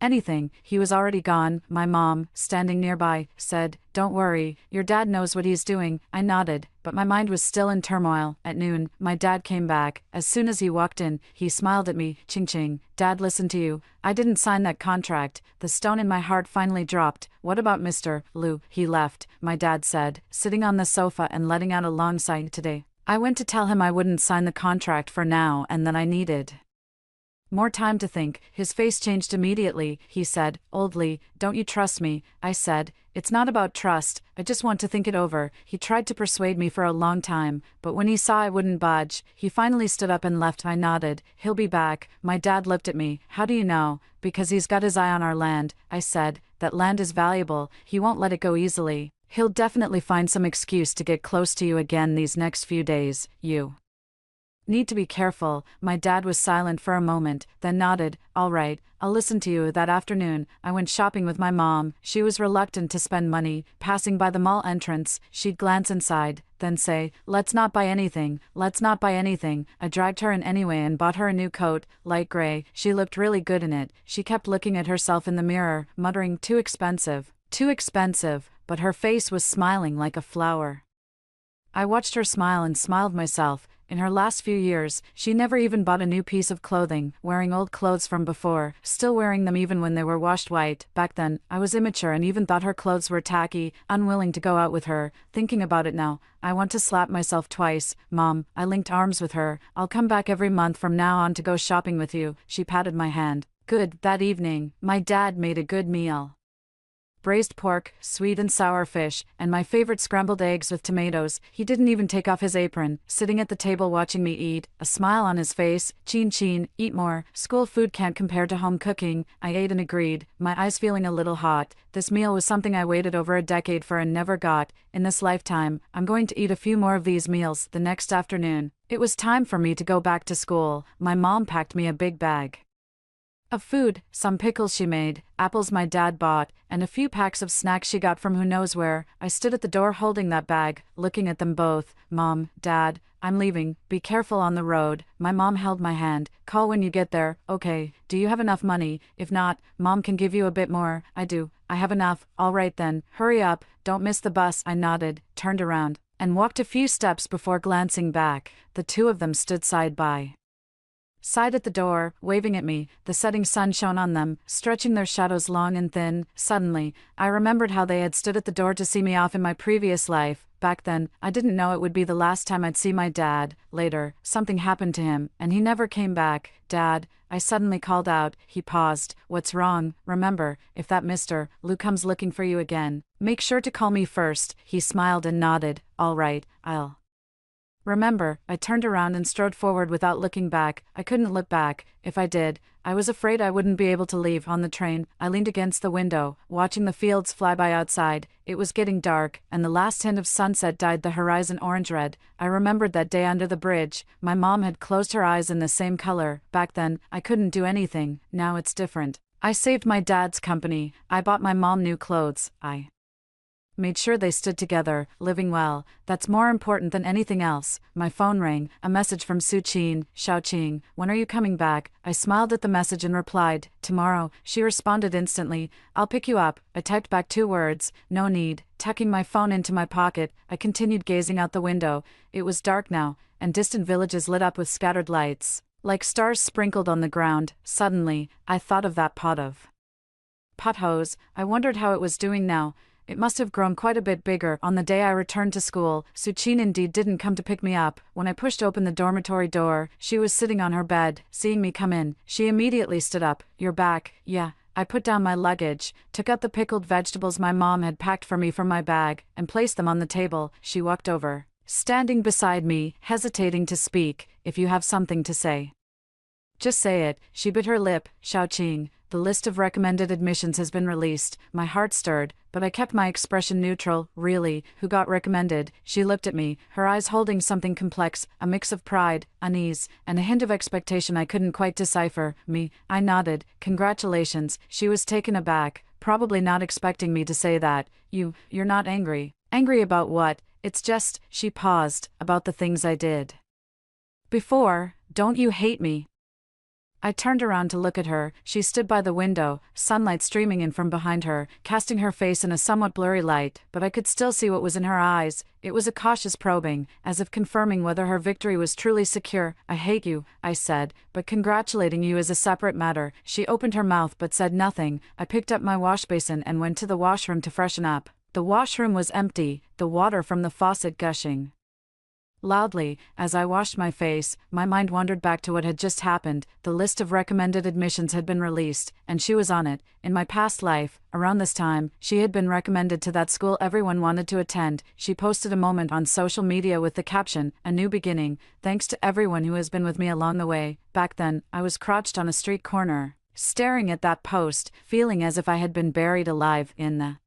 anything, he was already gone. My mom, standing nearby, said, don't worry, your dad knows what he's doing. I nodded, but my mind was still in turmoil. At noon, my dad came back. As soon as he walked in, he smiled at me. Ching Ching, Dad listened to you. I didn't sign that contract. The stone in my heart finally dropped. What about Mr. Liu? He left, my dad said, sitting on the sofa and letting out a long sigh. Today, I went to tell him I wouldn't sign the contract for now and that I needed more time to think. His face changed immediately. He said, Oldly, don't you trust me? I said, it's not about trust, I just want to think it over. He tried to persuade me for a long time, but when he saw I wouldn't budge, he finally stood up and left. I nodded. He'll be back. My dad looked at me. How do you know? Because he's got his eye on our land. I said, that land is valuable. He won't let it go easily. He'll definitely find some excuse to get close to you again these next few days. You need to be careful. My dad was silent for a moment, then nodded. All right, I'll listen to you. That afternoon, I went shopping with my mom. She was reluctant to spend money. Passing by the mall entrance, she'd glance inside, then say, let's not buy anything, let's not buy anything. I dragged her in anyway and bought her a new coat, light gray. She looked really good in it. She kept looking at herself in the mirror, muttering, too expensive, but her face was smiling like a flower. I watched her smile and smiled myself. In her last few years, she never even bought a new piece of clothing, wearing old clothes from before, still wearing them even when they were washed white. Back then, I was immature and even thought her clothes were tacky, unwilling to go out with her. Thinking about it now, I want to slap myself twice. Mom, I linked arms with her. I'll come back every month from now on to go shopping with you. She patted my hand. Good. That evening, my dad made a good meal. Braised pork, sweet and sour fish, and my favorite scrambled eggs with tomatoes. He didn't even take off his apron, sitting at the table watching me eat, a smile on his face. Chin, eat more. School food can't compare to home cooking. I ate and agreed, my eyes feeling a little hot. This meal was something I waited over a decade for and never got. In this lifetime, I'm going to eat a few more of these meals. The next afternoon, it was time for me to go back to school. My mom packed me a big bag Of food, some pickles she made, apples my dad bought, and a few packs of snacks she got from who knows where. I stood at the door holding that bag, looking at them both. Mom, Dad, I'm leaving, be careful on the road. My mom held my hand. Call when you get there, okay? Do you have enough money? If not, Mom can give you a bit more. I do, I have enough. All right then, hurry up, don't miss the bus. I nodded, turned around, and walked a few steps before glancing back. The two of them stood side by side at the door, waving at me. The setting sun shone on them, stretching their shadows long and thin. Suddenly, I remembered how they had stood at the door to see me off in my previous life. Back then, I didn't know it would be the last time I'd see my dad. Later, something happened to him, and he never came back. Dad, I suddenly called out. He paused. What's wrong? Remember, if that Mr. Lou comes looking for you again, make sure to call me first. He smiled and nodded. All right, I'll remember. I turned around and strode forward without looking back. I couldn't look back. If I did, I was afraid I wouldn't be able to leave. On the train, I leaned against the window, watching the fields fly by outside. It was getting dark, and the last hint of sunset dyed the horizon orange-red. I remembered that day under the bridge. My mom had closed her eyes in the same color. Back then, I couldn't do anything. Now it's different. I saved my dad's company. I bought my mom new clothes. I made sure they stood together, living well. That's more important than anything else. My phone rang, a message from Suchin. Xiaoqing, when are you coming back? I smiled at the message and replied, tomorrow. She responded instantly, I'll pick you up. I typed back 2 words, no need. Tucking my phone into my pocket, I continued gazing out the window. It was dark now, and distant villages lit up with scattered lights, like stars sprinkled on the ground. Suddenly, I thought of that pot hose. I wondered how it was doing now. It must have grown quite a bit bigger. On the day I returned to school, Suchin indeed didn't come to pick me up. When I pushed open the dormitory door, she was sitting on her bed. Seeing me come in, she immediately stood up. You're back? Yeah. I put down my luggage, took out the pickled vegetables my mom had packed for me from my bag, and placed them on the table. She walked over, standing beside me, hesitating to speak. If you have something to say, just say it. She bit her lip. Xiaoqing, the list of recommended admissions has been released. My heart stirred, but I kept my expression neutral. Really? Who got recommended? She looked at me, her eyes holding something complex, a mix of pride, unease, and a hint of expectation I couldn't quite decipher. Me? I nodded. Congratulations. She was taken aback, probably not expecting me to say that. You're not angry. Angry about what? It's just, she paused, about the things I did before. Don't you hate me? I turned around to look at her. She stood by the window, sunlight streaming in from behind her, casting her face in a somewhat blurry light, but I could still see what was in her eyes. It was a cautious probing, as if confirming whether her victory was truly secure. I hate you, I said, but congratulating you is a separate matter. She opened her mouth but said nothing. I picked up my wash basin and went to the washroom to freshen up. The washroom was empty, the water from the faucet gushing loudly. As I washed my face, my mind wandered back to what had just happened. The list of recommended admissions had been released, and she was on it. In my past life, around this time, she had been recommended to that school everyone wanted to attend. She posted a moment on social media with the caption, "A new beginning, thanks to everyone who has been with me along the way." Back then, I was crouched on a street corner, staring at that post, feeling as if I had been buried alive. In the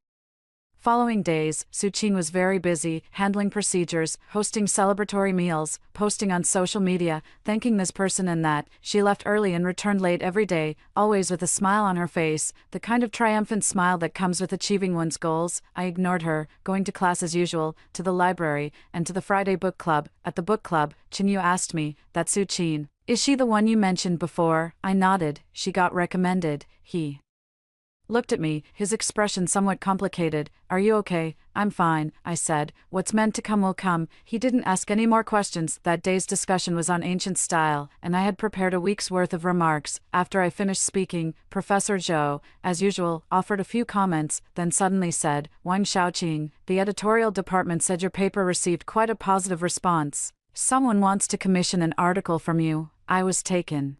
following days, Suchin was very busy, handling procedures, hosting celebratory meals, posting on social media, thanking this person and that. She left early and returned late every day, always with a smile on her face, the kind of triumphant smile that comes with achieving one's goals. I ignored her, going to class as usual, to the library, and to the Friday book club. At the book club, Chinyu asked me, "That Suchin, is she the one you mentioned before?" I nodded. She got recommended. He looked at me, his expression somewhat complicated. "Are you okay?" "I'm fine," I said. "What's meant to come will come." He didn't ask any more questions. That day's discussion was on ancient style, and I had prepared a week's worth of remarks. After I finished speaking, Professor Zhou, as usual, offered a few comments, then suddenly said, "Wang Xiaoqing, the editorial department said your paper received quite a positive response. Someone wants to commission an article from you." I was taken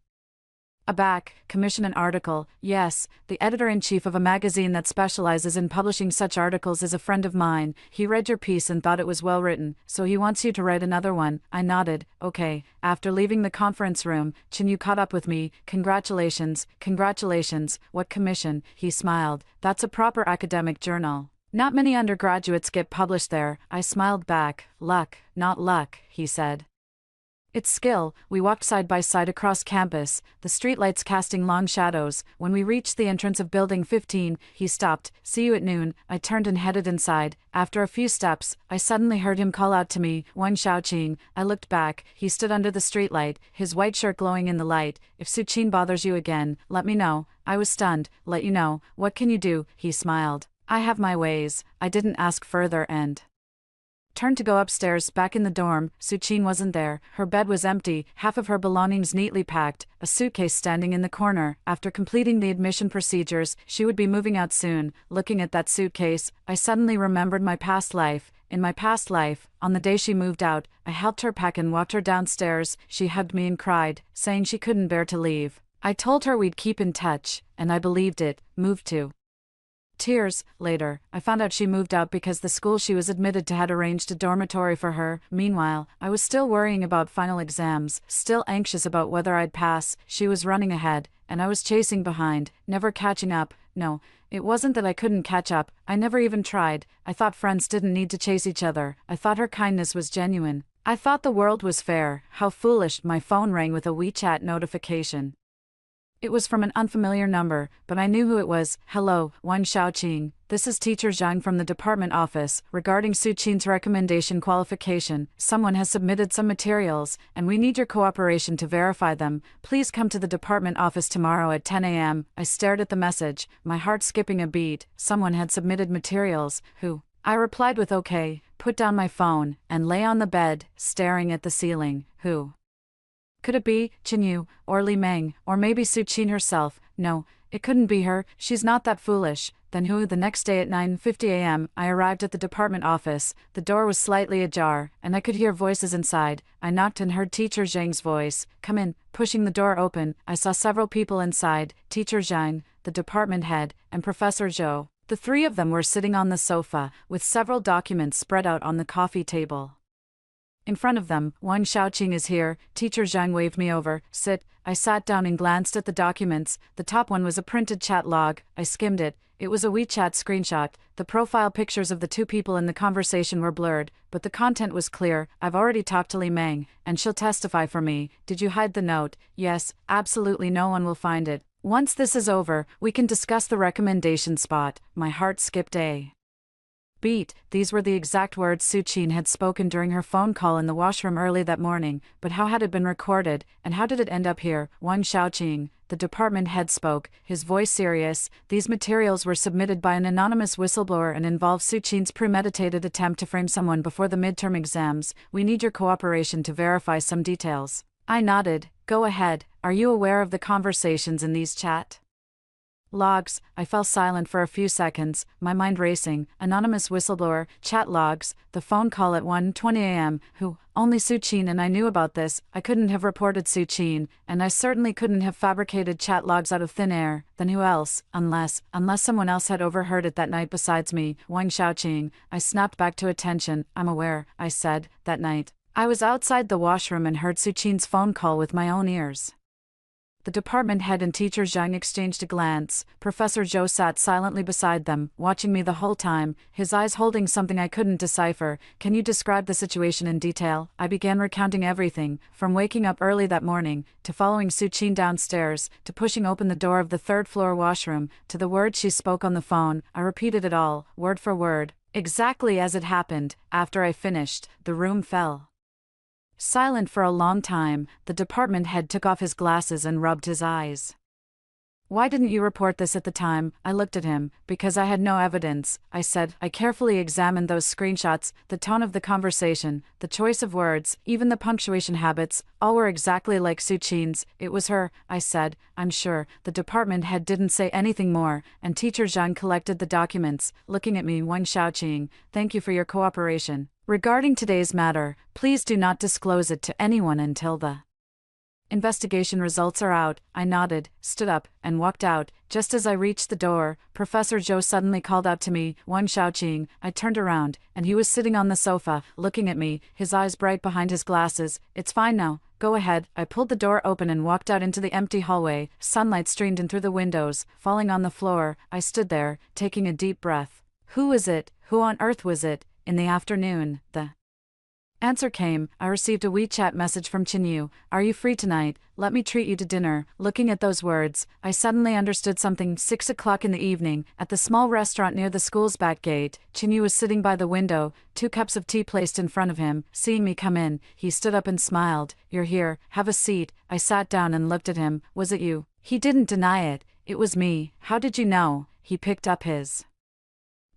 aback. Commission an article? Yes, the editor-in-chief of a magazine that specializes in publishing such articles is a friend of mine. He read your piece and thought it was well written, so he wants you to write another one. I nodded. Okay. After leaving the conference room, Chinyu caught up with me. Congratulations. Congratulations. What commission? He smiled. That's a proper academic journal. Not many undergraduates get published there. I smiled back. Luck, not luck, he said. It's skill. We walked side by side across campus, the streetlights casting long shadows. When we reached the entrance of Building 15, he stopped. "See you at noon." I turned and headed inside. After a few steps, I suddenly heard him call out to me, "Wang Xiaoqing." I looked back. He stood under the streetlight, his white shirt glowing in the light. "If Suqin bothers you again, let me know." I was stunned. "Let you know? What can you do?" He smiled. "I have my ways." I didn't ask further and turned to go upstairs. Back in the dorm, Suqin wasn't there. Her bed was empty, half of her belongings neatly packed, a suitcase standing in the corner. After completing the admission procedures, she would be moving out soon. Looking at that suitcase, I suddenly remembered my past life. In my past life, on the day she moved out, I helped her pack and walked her downstairs. She hugged me and cried, saying she couldn't bear to leave. I told her we'd keep in touch, and I believed it. Moved to tears. Later, I found out she moved out because the school she was admitted to had arranged a dormitory for her. Meanwhile, I was still worrying about final exams, still anxious about whether I'd pass. She was running ahead, and I was chasing behind, never catching up. No, it wasn't that I couldn't catch up, I never even tried. I thought friends didn't need to chase each other. I thought her kindness was genuine. I thought the world was fair. How foolish. My phone rang with a WeChat notification. It was from an unfamiliar number, but I knew who it was. "Hello, Wang Xiaoqing. This is Teacher Zhang from the department office. Regarding Suqin's recommendation qualification, someone has submitted some materials, and we need your cooperation to verify them. Please come to the department office tomorrow at 10 a.m. I stared at the message, my heart skipping a beat. Someone had submitted materials. Who? I replied with okay, put down my phone, and lay on the bed, staring at the ceiling. Who? Could it be Qinyu, or Li Meng, or maybe Suqin herself? No, it couldn't be her, she's not that foolish. Then who? The next day at 9:50 a.m., I arrived at the department office. The door was slightly ajar, and I could hear voices inside. I knocked and heard Teacher Zhang's voice. "Come in." Pushing the door open, I saw several people inside, Teacher Zhang, the department head, and Professor Zhou. The three of them were sitting on the sofa, with several documents spread out on the coffee table. In front of them, "Wang Xiaoqing is here." Teacher Zhang waved me over. "Sit." I sat down and glanced at the documents. The top one was a printed chat log. I skimmed it. It was a WeChat screenshot. The profile pictures of the two people in the conversation were blurred, but the content was clear. "I've already talked to Li Meng, and she'll testify for me." "Did you hide the note?" "Yes, absolutely no one will find it. Once this is over, we can discuss the recommendation spot." My heart skipped a beat. These were the exact words Suqin had spoken during her phone call in the washroom early that morning, but how had it been recorded, and how did it end up here? "Wang Xiaoqing," the department head spoke, his voice serious. "These materials were submitted by an anonymous whistleblower and involve Suqin's premeditated attempt to frame someone before the midterm exams. We need your cooperation to verify some details." I nodded. "Go ahead. Are you aware of the conversations in these chat logs?" I fell silent for a few seconds, my mind racing. Anonymous whistleblower, chat logs, the phone call at 1:20 a.m. Who? Only Suqin and I knew about this. I couldn't have reported Suqin, and I certainly couldn't have fabricated chat logs out of thin air. Then who else? Unless someone else had overheard it that night besides me. "Wang Xiaoqing." I snapped back to attention. "I'm aware," I said. That night, I was outside the washroom and heard Suqin's phone call with my own ears. The department head and Teacher Zhang exchanged a glance. Professor Zhou sat silently beside them, watching me the whole time, his eyes holding something I couldn't decipher. "Can you describe the situation in detail?" I began recounting everything, from waking up early that morning, to following Suqin downstairs, to pushing open the door of the third-floor washroom, to the words she spoke on the phone. I repeated it all, word for word, exactly as it happened. After I finished, the room fell silent for a long time. The department head took off his glasses and rubbed his eyes. "Why didn't you report this at the time?" I looked at him. "Because I had no evidence," I said. I carefully examined those screenshots, the tone of the conversation, the choice of words, even the punctuation habits, all were exactly like Suqin's. "It was her," I said. "I'm sure." The department head didn't say anything more, and Teacher Zhang collected the documents, looking at me. "Wang Xiaoqing, thank you for your cooperation. Regarding today's matter, please do not disclose it to anyone until the investigation results are out." I nodded, stood up, and walked out. Just as I reached the door, Professor Zhou suddenly called out to me, "Wang Xiaoqing." I turned around, and he was sitting on the sofa, looking at me, his eyes bright behind his glasses. "It's fine now. Go ahead." I pulled the door open and walked out into the empty hallway. Sunlight streamed in through the windows, falling on the floor. I stood there, taking a deep breath. Who was it? Who on earth was it? In the afternoon, the Answer came. I received a WeChat message from Chinyu. Are you free tonight? Let me treat you to dinner. Looking at those words, I suddenly understood something. 6 o'clock in the evening, at the small restaurant near the school's back gate, Chinyu was sitting by the window, 2 cups of tea placed in front of him. Seeing me come in, he stood up and smiled. You're here, have a seat. I sat down and looked at him. Was it you? He didn't deny it. It was me. How did you know? He picked up his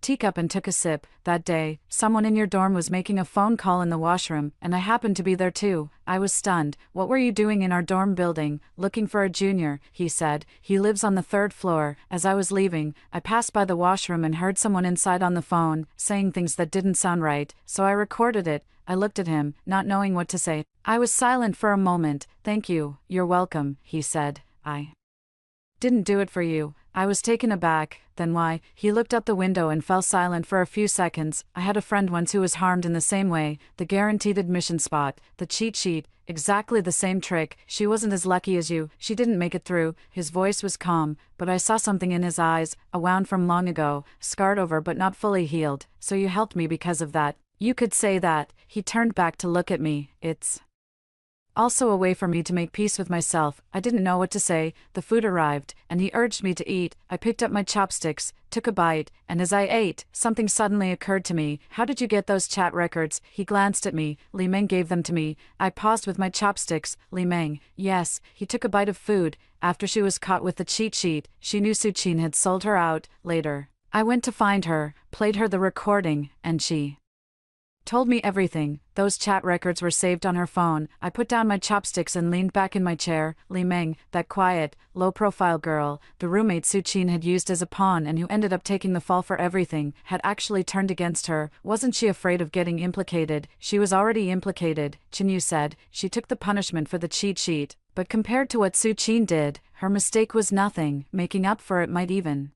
teacup and took a sip. That day, someone in your dorm was making a phone call in the washroom, and I happened to be there too. I was stunned. What were you doing in our dorm building? Looking for a junior, he said. He lives on the 3rd floor. As I was leaving, I passed by the washroom and heard someone inside on the phone, saying things that didn't sound right, so I recorded it. I looked at him, not knowing what to say. I was silent for a moment. Thank you, you're welcome, he said. I didn't do it for you. I was taken aback. Then why? He looked out the window and fell silent for a few seconds. I had a friend once who was harmed in the same way. The guaranteed admission spot, the cheat sheet, exactly the same trick. She wasn't as lucky as you. She didn't make it through. His voice was calm, but I saw something in his eyes, a wound from long ago, scarred over but not fully healed. So you helped me because of that. You could say that. He turned back to look at me. It's also a way for me to make peace with myself. I didn't know what to say. The food arrived, and he urged me to eat. I picked up my chopsticks, took a bite, and as I ate, something suddenly occurred to me. How did you get those chat records? He glanced at me. Li Meng gave them to me. I paused with my chopsticks. Li Meng. Yes. He took a bite of food. After she was caught with the cheat sheet, she knew Su Qin had sold her out. Later, I went to find her, played her the recording, and she told me everything. Those chat records were saved on her phone. I put down my chopsticks and leaned back in my chair. Li Meng, that quiet, low-profile girl, the roommate Su Qin had used as a pawn and who ended up taking the fall for everything, had actually turned against her. Wasn't she afraid of getting implicated? She was already implicated, Chinyu said. She took the punishment for the cheat sheet. But compared to what Su Qin did, her mistake was nothing. Making up for it might even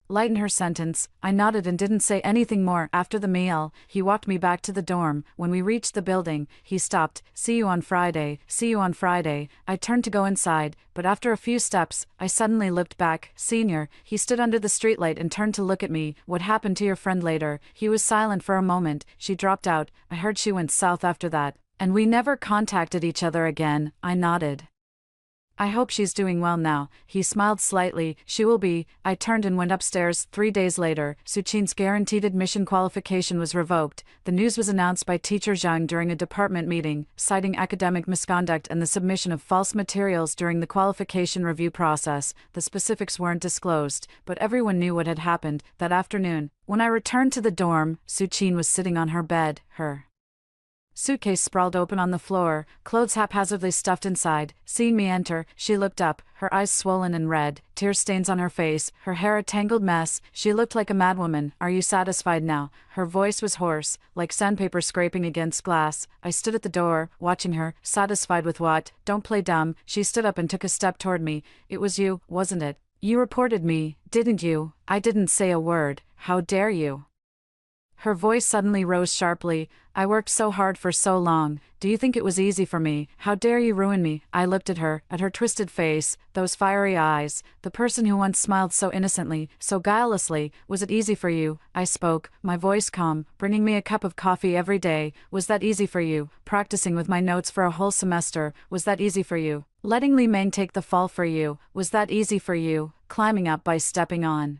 lighten her sentence. I nodded and didn't say anything more. After the meal, he walked me back to the dorm. When we reached the building, he stopped. See you on Friday. See you on Friday. I turned to go inside, but after a few steps, I suddenly looked back. Senior, he stood under the streetlight and turned to look at me. What happened to your friend later? He was silent for a moment. She dropped out. I heard she went south after that, and we never contacted each other again. I nodded. I hope she's doing well now. He smiled slightly. She will be. I turned and went upstairs. 3 days later, Su Qin's guaranteed admission qualification was revoked. The news was announced by teacher Zhang during a department meeting, citing academic misconduct and the submission of false materials during the qualification review process. The specifics weren't disclosed, but everyone knew what had happened. That afternoon, when I returned to the dorm, Su Qin was sitting on her bed, her suitcase sprawled open on the floor, clothes haphazardly stuffed inside. Seeing me enter, she looked up, her eyes swollen and red, tear stains on her face, her hair a tangled mess. She looked like a madwoman. Are you satisfied now? Her voice was hoarse, like sandpaper scraping against glass. I stood at the door, watching her. Satisfied with what? Don't play dumb. She stood up and took a step toward me. It was you, wasn't it? You reported me, didn't you? I didn't say a word. How dare you? Her voice suddenly rose sharply. I worked so hard for so long. Do you think it was easy for me? How dare you ruin me? I looked at her twisted face, those fiery eyes, the person who once smiled so innocently, so guilelessly. Was it easy for you? I spoke, my voice calm. Bringing me a cup of coffee every day. Was that easy for you? Practicing with my notes for a whole semester. Was that easy for you? Letting Li Meng take the fall for you. Was that easy for you? Climbing up by stepping on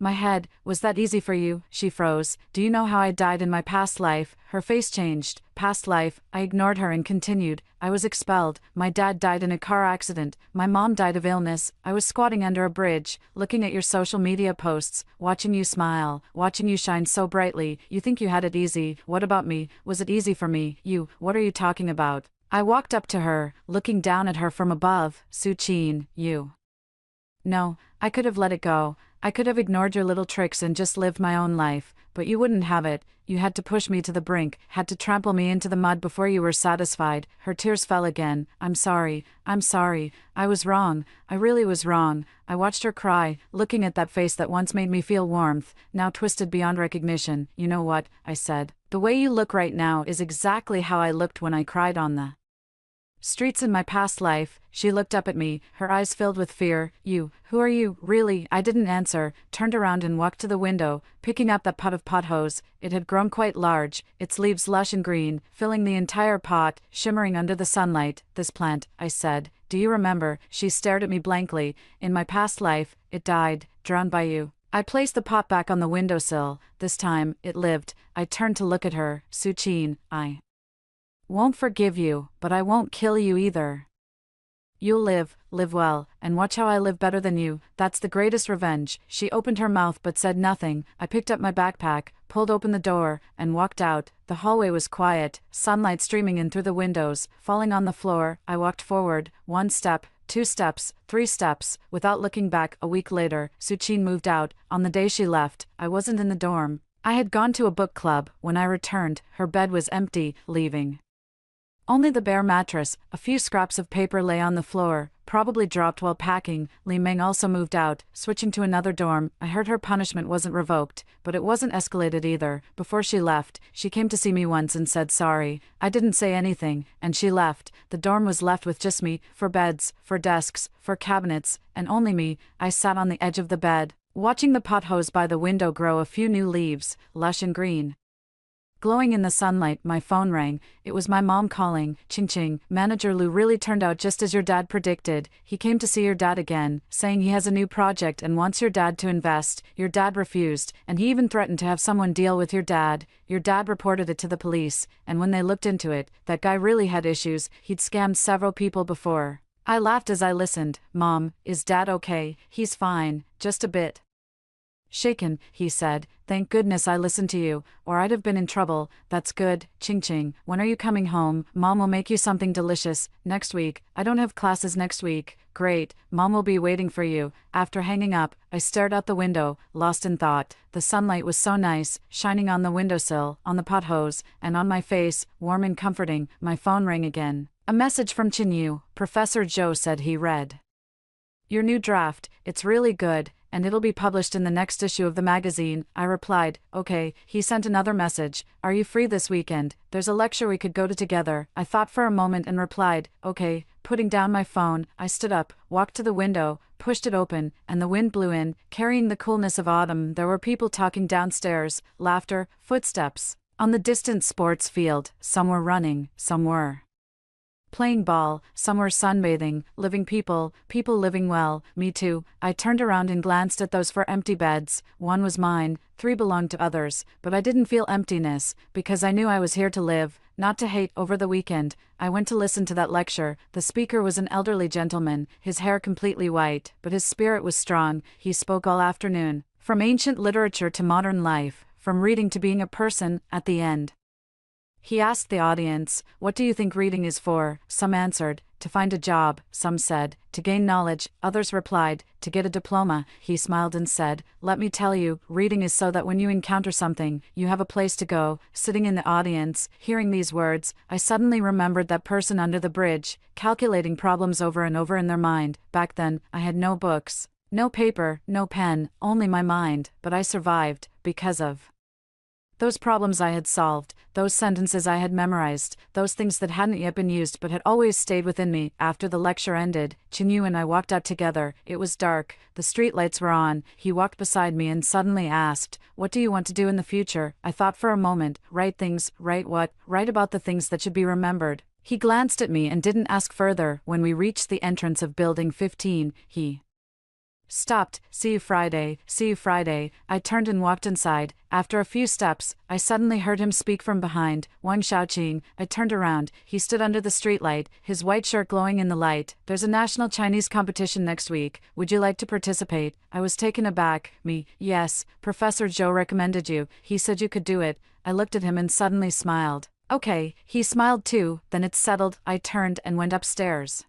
my head. Was that easy for you? She froze. Do you know how I died in my past life? Her face changed. Past life. I ignored her and continued. I was expelled. My dad died in a car accident. My mom died of illness. I was squatting under a bridge, looking at your social media posts, watching you smile, watching you shine so brightly. You think you had it easy. What about me? Was it easy for me? You, what are you talking about? I walked up to her, looking down at her from above. Su Qin, you. No, I could have let it go. I could have ignored your little tricks and just lived my own life, but you wouldn't have it. You had to push me to the brink, had to trample me into the mud before you were satisfied. Her tears fell again. I'm sorry. I was wrong. I really was wrong. I watched her cry, looking at that face that once made me feel warmth, now twisted beyond recognition. You know what? I said. The way you look right now is exactly how I looked when I cried on the Streets in my past life. She looked up at me, her eyes filled with fear. You, who are you, really? I didn't answer, turned around and walked to the window, picking up that pot of pothos. It had grown quite large, its leaves lush and green, filling the entire pot, shimmering under the sunlight. This plant, I said. Do you remember? She stared at me blankly. In my past life, it died, drowned by you. I placed the pot back on the windowsill. This time, it lived. I turned to look at her. Suchin, I won't forgive you, but I won't kill you either. You'll live well, and watch how I live better than you. That's the greatest revenge. She opened her mouth but said nothing. I picked up my backpack, pulled open the door, and walked out. The hallway was quiet, sunlight streaming in through the windows, falling on the floor. I walked forward, 1 step, 2 steps, 3 steps, without looking back. A week later, Suchin moved out. On the day she left, I wasn't in the dorm. I had gone to a book club. When I returned, her bed was empty, leaving only the bare mattress. A few scraps of paper lay on the floor, probably dropped while packing. Li Meng also moved out, switching to another dorm. I heard her punishment wasn't revoked, but it wasn't escalated either. Before she left, she came to see me once and said sorry. I didn't say anything, and she left. The dorm was left with just me, for beds, for desks, for cabinets, and only me. I sat on the edge of the bed, watching the pothos by the window grow a few new leaves, lush and green. Glowing in the sunlight, my phone rang. It was my mom calling. Ching ching. Manager Lu really turned out just as your dad predicted. He came to see your dad again, saying he has a new project and wants your dad to invest. Your dad refused, and he even threatened to have someone deal with your dad. Your dad reported it to the police, and when they looked into it, that guy really had issues. He'd scammed several people before. I laughed as I listened. Mom, is Dad okay? He's fine, just a bit shaken, he said. Thank goodness I listened to you, or I'd have been in trouble. That's good. Ching ching. When are you coming home? Mom will make you something delicious. Next week. I don't have classes next week. Great. Mom will be waiting for you. After hanging up, I stared out the window, lost in thought. The sunlight was so nice, shining on the windowsill, on the pothos, and on my face, warm and comforting. My phone rang again. A message from Chinyu. Professor Zhou said he read your new draft. It's really good, and it'll be published in the next issue of the magazine. I replied, okay. He sent another message. Are you free this weekend? There's a lecture we could go to together. I thought for a moment and replied, okay. Putting down my phone, I stood up, walked to the window, pushed it open, and the wind blew in, carrying the coolness of autumn. There were people talking downstairs, laughter, footsteps. On the distant sports field, some were running, some were playing ball, some were sunbathing, living people living well. Me too. I turned around and glanced at those 4 empty beds. 1 was mine, 3 belonged to others, but I didn't feel emptiness, because I knew I was here to live, not to hate. Over the weekend, I went to listen to that lecture. The speaker was an elderly gentleman, his hair completely white, but his spirit was strong. He spoke all afternoon, from ancient literature to modern life, from reading to being a person. At the end, he asked the audience, what do you think reading is for? Some answered, to find a job. Some said, to gain knowledge. Others replied, to get a diploma. He smiled and said, let me tell you, reading is so that when you encounter something, you have a place to go. Sitting in the audience, hearing these words, I suddenly remembered that person under the bridge, calculating problems over and over in their mind. Back then, I had no books, no paper, no pen, only my mind, but I survived, because of those problems I had solved, those sentences I had memorized, those things that hadn't yet been used but had always stayed within me. After the lecture ended, Chinyu and I walked out together. It was dark, the street lights were on. He walked beside me and suddenly asked, what do you want to do in the future? I thought for a moment. Write things. Write what? Write about the things that should be remembered. He glanced at me and didn't ask further. When we reached the entrance of Building 15, he stopped. See you Friday. See you Friday. I turned and walked inside. After a few steps, I suddenly heard him speak from behind. Wang Xiaoqing. I turned around. He stood under the streetlight, his white shirt glowing in the light. There's a national Chinese competition next week. Would you like to participate? I was taken aback. Me. Yes. Professor Zhou recommended you. He said you could do it. I looked at him and suddenly smiled. Okay. He smiled too. Then it's settled. I turned and went upstairs.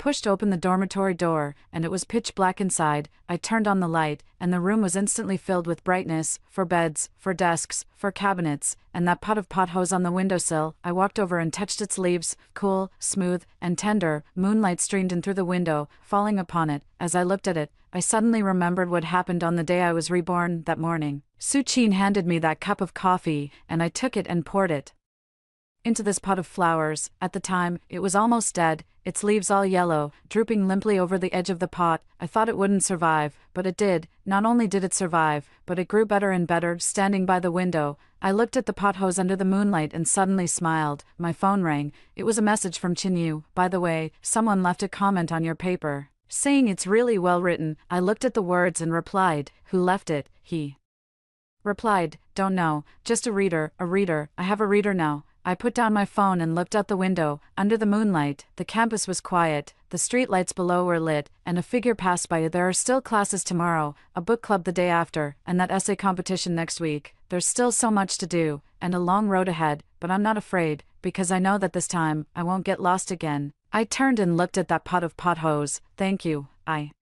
Pushed open the dormitory door, and it was pitch black inside. I turned on the light, and the room was instantly filled with brightness, for beds, for desks, for cabinets, and that pot of pothos on the windowsill. I walked over and touched its leaves, cool, smooth, and tender. Moonlight streamed in through the window, falling upon it. As I looked at it, I suddenly remembered what happened on the day I was reborn, that morning. Suchin handed me that cup of coffee, and I took it and poured it into this pot of flowers. At the time, it was almost dead, its leaves all yellow, drooping limply over the edge of the pot. I thought it wouldn't survive, but it did. Not only did it survive, but it grew better and better. Standing by the window, I looked at the pothose under the moonlight and suddenly smiled. My phone rang. It was a message from Chinyu. By the way, someone left a comment on your paper, saying it's really well written. I looked at the words and replied, "Who left it?" He replied, "Don't know, just a reader, a reader. I have a reader now." I put down my phone and looked out the window. Under the moonlight, the campus was quiet, the street lights below were lit, and a figure passed by. There are still classes tomorrow, a book club the day after, and that essay competition next week. There's still so much to do, and a long road ahead, but I'm not afraid, because I know that this time, I won't get lost again. I turned and looked at that pot of pothose. "Thank you," I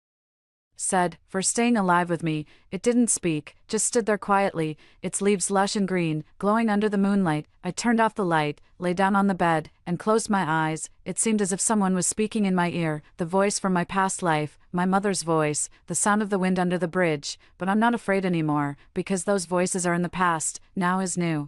said, "for staying alive with me." It didn't speak, just stood there quietly, its leaves lush and green, glowing under the moonlight. I turned off the light, lay down on the bed, and closed my eyes. It seemed as if someone was speaking in my ear, the voice from my past life, my mother's voice, the sound of the wind under the bridge. But I'm not afraid anymore, because those voices are in the past. Now is new.